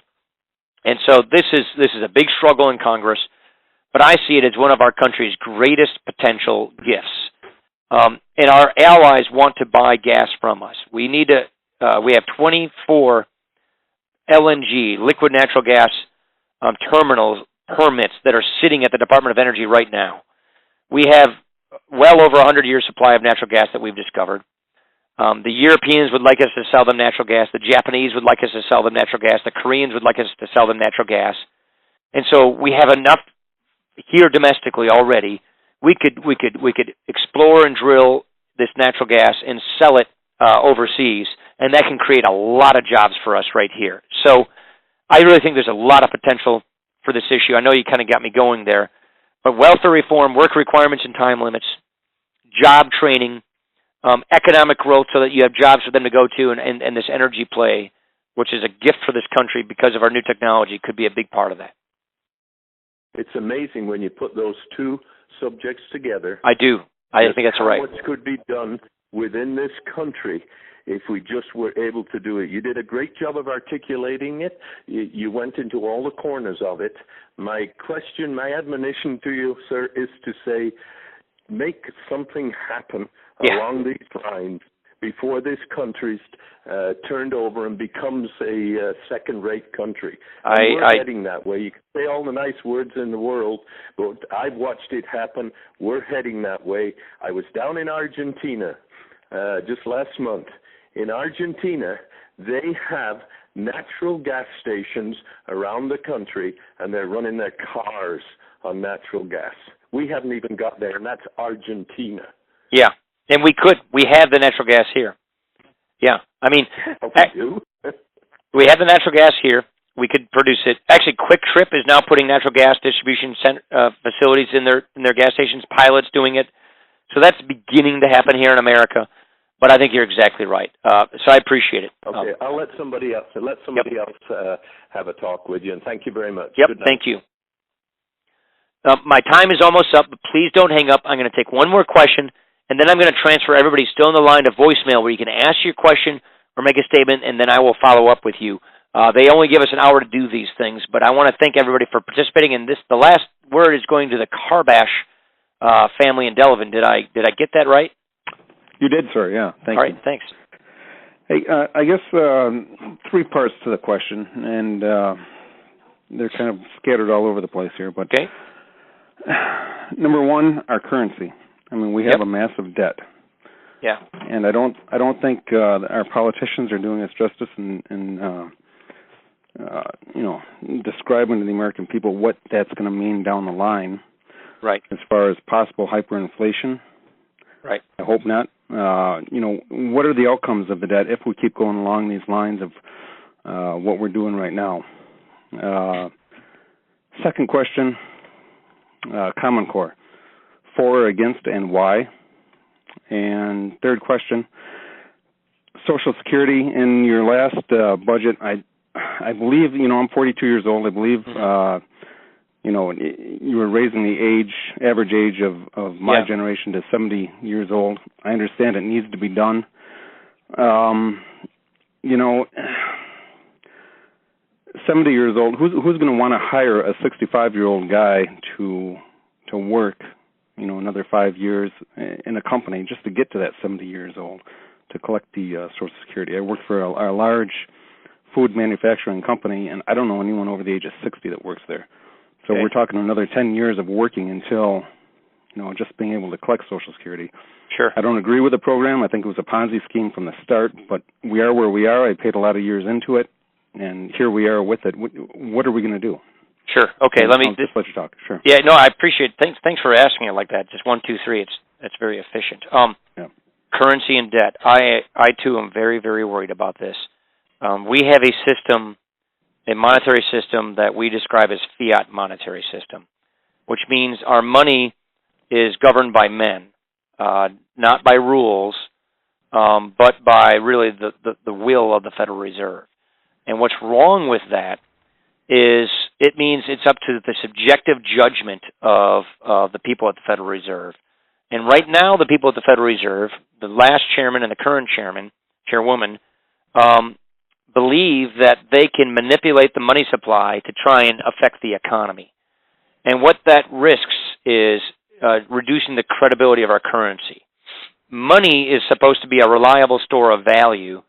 And so this is a big struggle in Congress, but I see it as one of our country's greatest potential gifts. And our allies want to buy gas from us. We have 24 LNG, liquid natural gas terminals permits that are sitting at the Department of Energy right now. We have well over 100 years supply of natural gas that we've discovered. The Europeans would like us to sell them natural gas. The Japanese would like us to sell them natural gas. The Koreans would like us to sell them natural gas. And so we have enough here domestically already. We could explore and drill this natural gas and sell it overseas, and that can create a lot of jobs for us right here. So I really think there's a lot of potential for this issue. I know you kind of got me going there, but welfare reform, work requirements and time limits, job training, economic growth so that you have jobs for them to go to, and this energy play, which is a gift for this country because of our new technology, could be a big part of that. It's amazing when you put those two subjects together. I do. I think that's right. How much could be done within this country if we just were able to do it. You did a great job of articulating it. You went into all the corners of it. My admonition to you, sir, is to say, make something happen along these lines before this country's turned over and becomes a second-rate country. We're heading that way. You can say all the nice words in the world, but I've watched it happen. We're heading that way. I was down in Argentina just last month. In Argentina, they have natural gas stations around the country, and they're running their cars on natural gas. We haven't even got there, and that's Argentina. Yeah, and we could. We have the natural gas here. Yeah, I mean, we have the natural gas here. We could produce it. Actually, Quick Trip is now putting natural gas distribution facilities in their gas stations. Pilots doing it. So that's beginning to happen here in America. But I think you're exactly right. So I appreciate it. Okay, I'll let somebody else have a talk with you, and thank you very much. Yep, thank you. My time is almost up, but please don't hang up. I'm going to take one more question, and then I'm going to transfer everybody still on the line to voicemail where you can ask your question or make a statement, and then I will follow up with you. They only give us an hour to do these things, but I want to thank everybody for participating in this. The last word is going to the Carbash family in Delavan. Did I get that right? You did, sir. Yeah. Thank you. All right. Thanks. Hey, I guess 3 parts to the question, and they're kind of scattered all over the place here. But okay. Number 1, our currency. I mean, we have a massive debt. Yeah. And I don't think our politicians are doing us justice in describing to the American people what that's going to mean down the line. Right. As far as possible hyperinflation. Right. I hope not. What are the outcomes of the debt if we keep going along these lines of what we're doing right now? Second question, Common Core. For, against, and why? And third question, Social Security. In your last budget, I believe, I'm 42 years old. I believe, you were raising the average age of my generation to 70 years old. I understand it needs to be done. 70 years old, who's going to want to hire a 65-year-old guy to work, another 5 years in a company just to get to that 70 years old to collect the Social Security? I work for a large food manufacturing company, and I don't know anyone over the age of 60 that works there. So we're talking another 10 years of working until, just being able to collect Social Security. Sure. I don't agree with the program. I think it was a Ponzi scheme from the start, but we are where we are. I paid a lot of years into it, and here we are with it. What are we going to do? Sure. Okay. Let you talk. Sure. Yeah. No, I appreciate it. Thanks for asking it like that. Just 1, 2, 3. It's very efficient. Currency and debt. I too am very, very worried about this. We have a monetary system that we describe as fiat monetary system, which means our money is governed by men, not by rules, but by really the will of the Federal Reserve. And what's wrong with that is it means it's up to the subjective judgment of the people at the Federal Reserve. And right now, the people at the Federal Reserve, the last chairman and the current chairwoman, believe that they can manipulate the money supply to try and affect the economy. And what that risks is reducing the credibility of our currency. Money is supposed to be a reliable store of value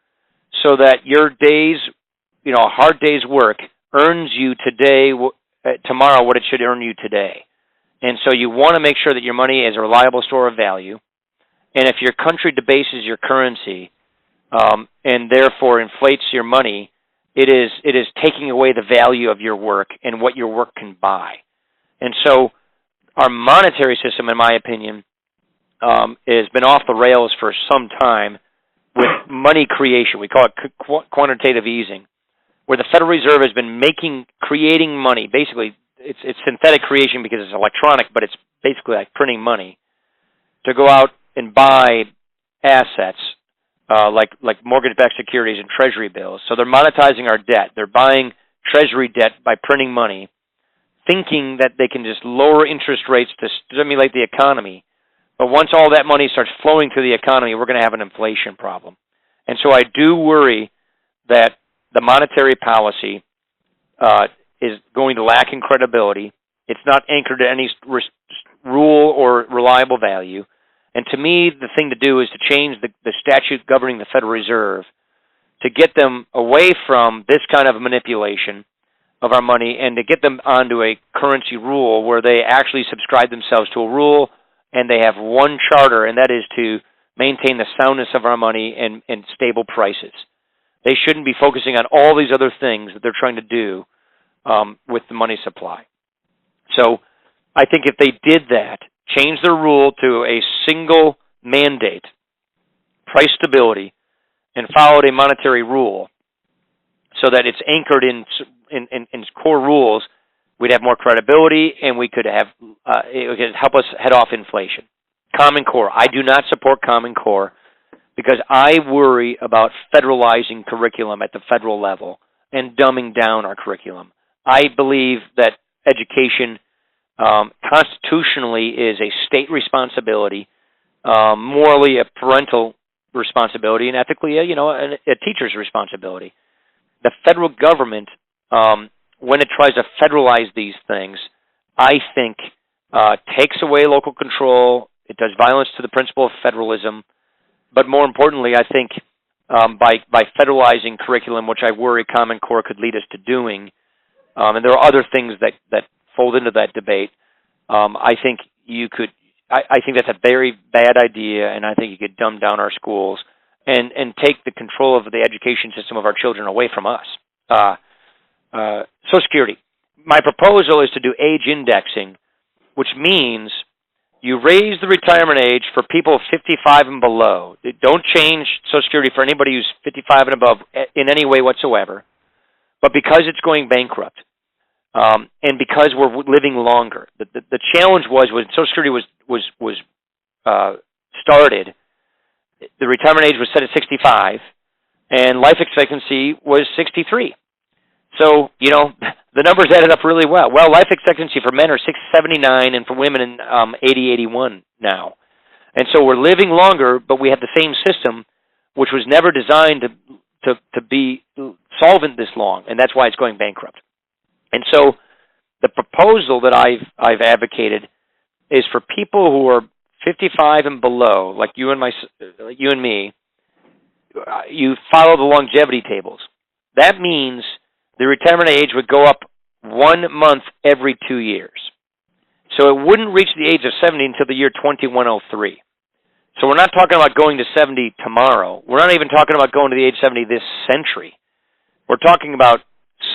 so that your days, a hard day's work earns you tomorrow what it should earn you today. And so you want to make sure that your money is a reliable store of value. And if your country debases your currency, and therefore inflates your money, it is taking away the value of your work and what your work can buy. And so our monetary system, in my opinion, has been off the rails for some time with money creation. We call it quantitative easing, where the Federal Reserve has been creating money. Basically, it's synthetic creation because it's electronic, but it's basically like printing money to go out and buy assets, like mortgage-backed securities and treasury bills. So they're monetizing our debt. They're buying treasury debt by printing money, thinking that they can just lower interest rates to stimulate the economy. But once all that money starts flowing through the economy, we're going to have an inflation problem. And so I do worry that the monetary policy is going to lack in credibility. It's not anchored to any rule or reliable value. And to me, the thing to do is to change the statute governing the Federal Reserve to get them away from this kind of manipulation of our money and to get them onto a currency rule where they actually subscribe themselves to a rule and they have one charter, and that is to maintain the soundness of our money and stable prices. They shouldn't be focusing on all these other things that they're trying to do with the money supply. So I think if they did that, change their rule to a single mandate, price stability, and followed a monetary rule so that it's anchored in core rules, we'd have more credibility and we could have it could help us head off inflation. Common Core. I do not support Common Core because I worry about federalizing curriculum at the federal level and dumbing down our curriculum. I believe that education constitutionally is a state responsibility, morally a parental responsibility, and ethically a teacher's responsibility. the federal government, when it tries to federalize these things, I think takes away local control. It does violence to the principle of federalism. But more importantly, I think by federalizing curriculum, which I worry Common Core could lead us to doing, and there are other things that fold into that debate, I think you could. I think that's a very bad idea, and I think you could dumb down our schools and take the control of the education system of our children away from us. Social Security. My proposal is to do age indexing, which means you raise the retirement age for people 55 and below. Don't change Social Security for anybody who's 55 and above in any way whatsoever. But because it's going bankrupt, and because we're living longer, the challenge was when Social Security was started, the retirement age was set at 65, and life expectancy was 63. So, the numbers added up really well. Well, life expectancy for men are 79, and for women 80, 81 now. And so we're living longer, but we have the same system, which was never designed to be solvent this long, and that's why it's going bankrupt. And so the proposal that I've advocated is for people who are 55 and below, like you and me, you follow the longevity tables. That means the retirement age would go up 1 month every 2 years. So it wouldn't reach the age of 70 until the year 2103. So we're not talking about going to 70 tomorrow. We're not even talking about going to the age 70 this century. We're talking about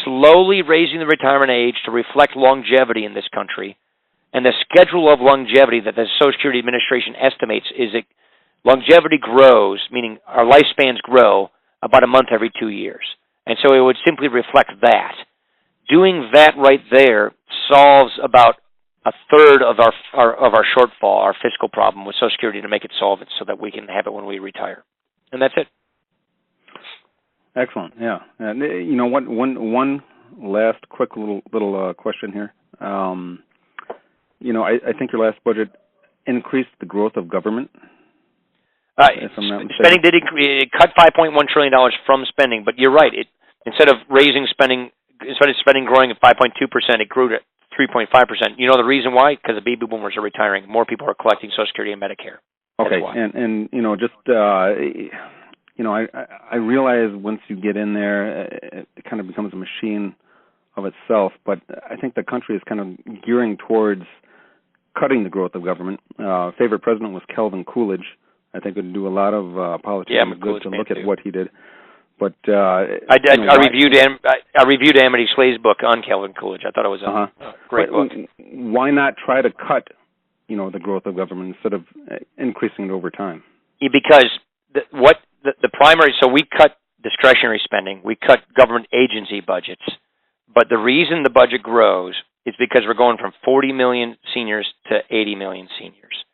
slowly raising the retirement age to reflect longevity in this country. And the schedule of longevity that the Social Security Administration estimates is that longevity grows, meaning our lifespans grow, about a month every 2 years. And so it would simply reflect that. Doing that right there solves about a third of our shortfall, our fiscal problem with Social Security, to make it solvent so that we can have it when we retire. And that's it. Excellent. Yeah. And one last quick little question here. I think your last budget increased the growth of government. Spending did increase. It cut $5.1 trillion from spending, but you're right. Instead of spending growing at 5.2%, it grew to 3.5%. You know the reason why? Because the baby boomers are retiring. More people are collecting Social Security and Medicare. Okay, and I realize once you get in there, it kind of becomes a machine of itself. But I think the country is kind of gearing towards cutting the growth of government. Favorite president was Calvin Coolidge. I think it would do a lot of politics good to look at what he did. But I reviewed Amity Slay's book on Calvin Coolidge. I thought it was a great book. Why not try to cut, the growth of government instead of increasing it over time? Because the primary, so we cut discretionary spending, we cut government agency budgets, but the reason the budget grows is because we're going from 40 million seniors to 80 million seniors.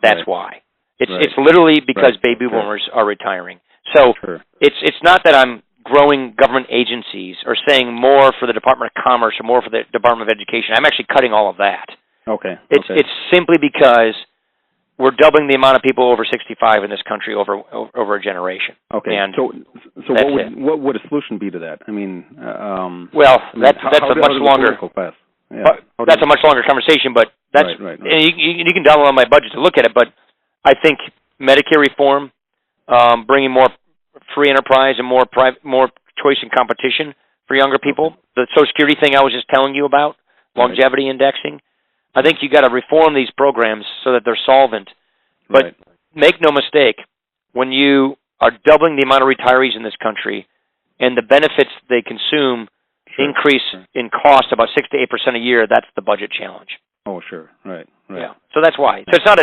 That's why. It's literally because baby boomers are retiring. So it's not that I'm growing government agencies or saying more for the Department of Commerce or more for the Department of Education. I'm actually cutting all of that. Okay. It's simply because we're doubling the amount of people over 65 in this country over a generation. Okay. And so what would a solution be to that? I mean, that's a much longer. Yeah. That's a much longer conversation, but that's right. And you can download my budget to look at it. But I think Medicare reform, bringing more free enterprise and more choice and competition for younger people. The Social Security thing I was just telling you about, longevity indexing. I think you got to reform these programs so that they're solvent. But make no mistake, when you are doubling the amount of retirees in this country and the benefits they consume increase in cost about 6 to 8% a year, that's the budget challenge. Oh, sure. Right. Yeah. So that's why. So it's not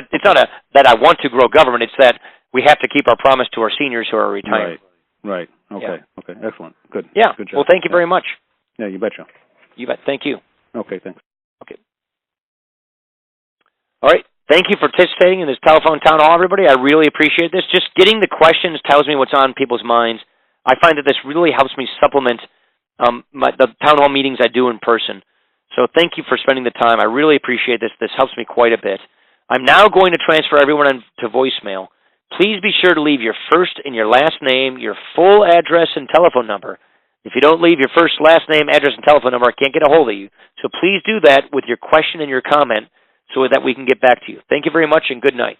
that I want to grow government. It's that we have to keep our promise to our seniors who are retiring. Right. Okay. Yeah. Okay. Excellent. Good. Yeah. Good job. Well, thank you very much. Yeah, you betcha. You bet. Thank you. Okay. Thanks. Okay. All right. Thank you for participating in this telephone town hall, everybody. I really appreciate this. Just getting the questions tells me what's on people's minds. I find that this really helps me supplement the town hall meetings I do in person. So thank you for spending the time. I really appreciate this. This helps me quite a bit. I'm now going to transfer everyone to voicemail. Please be sure to leave your first and your last name, your full address and telephone number. If you don't leave your first, last name, address, and telephone number, I can't get a hold of you. So please do that with your question and your comment so that we can get back to you. Thank you very much, and good night.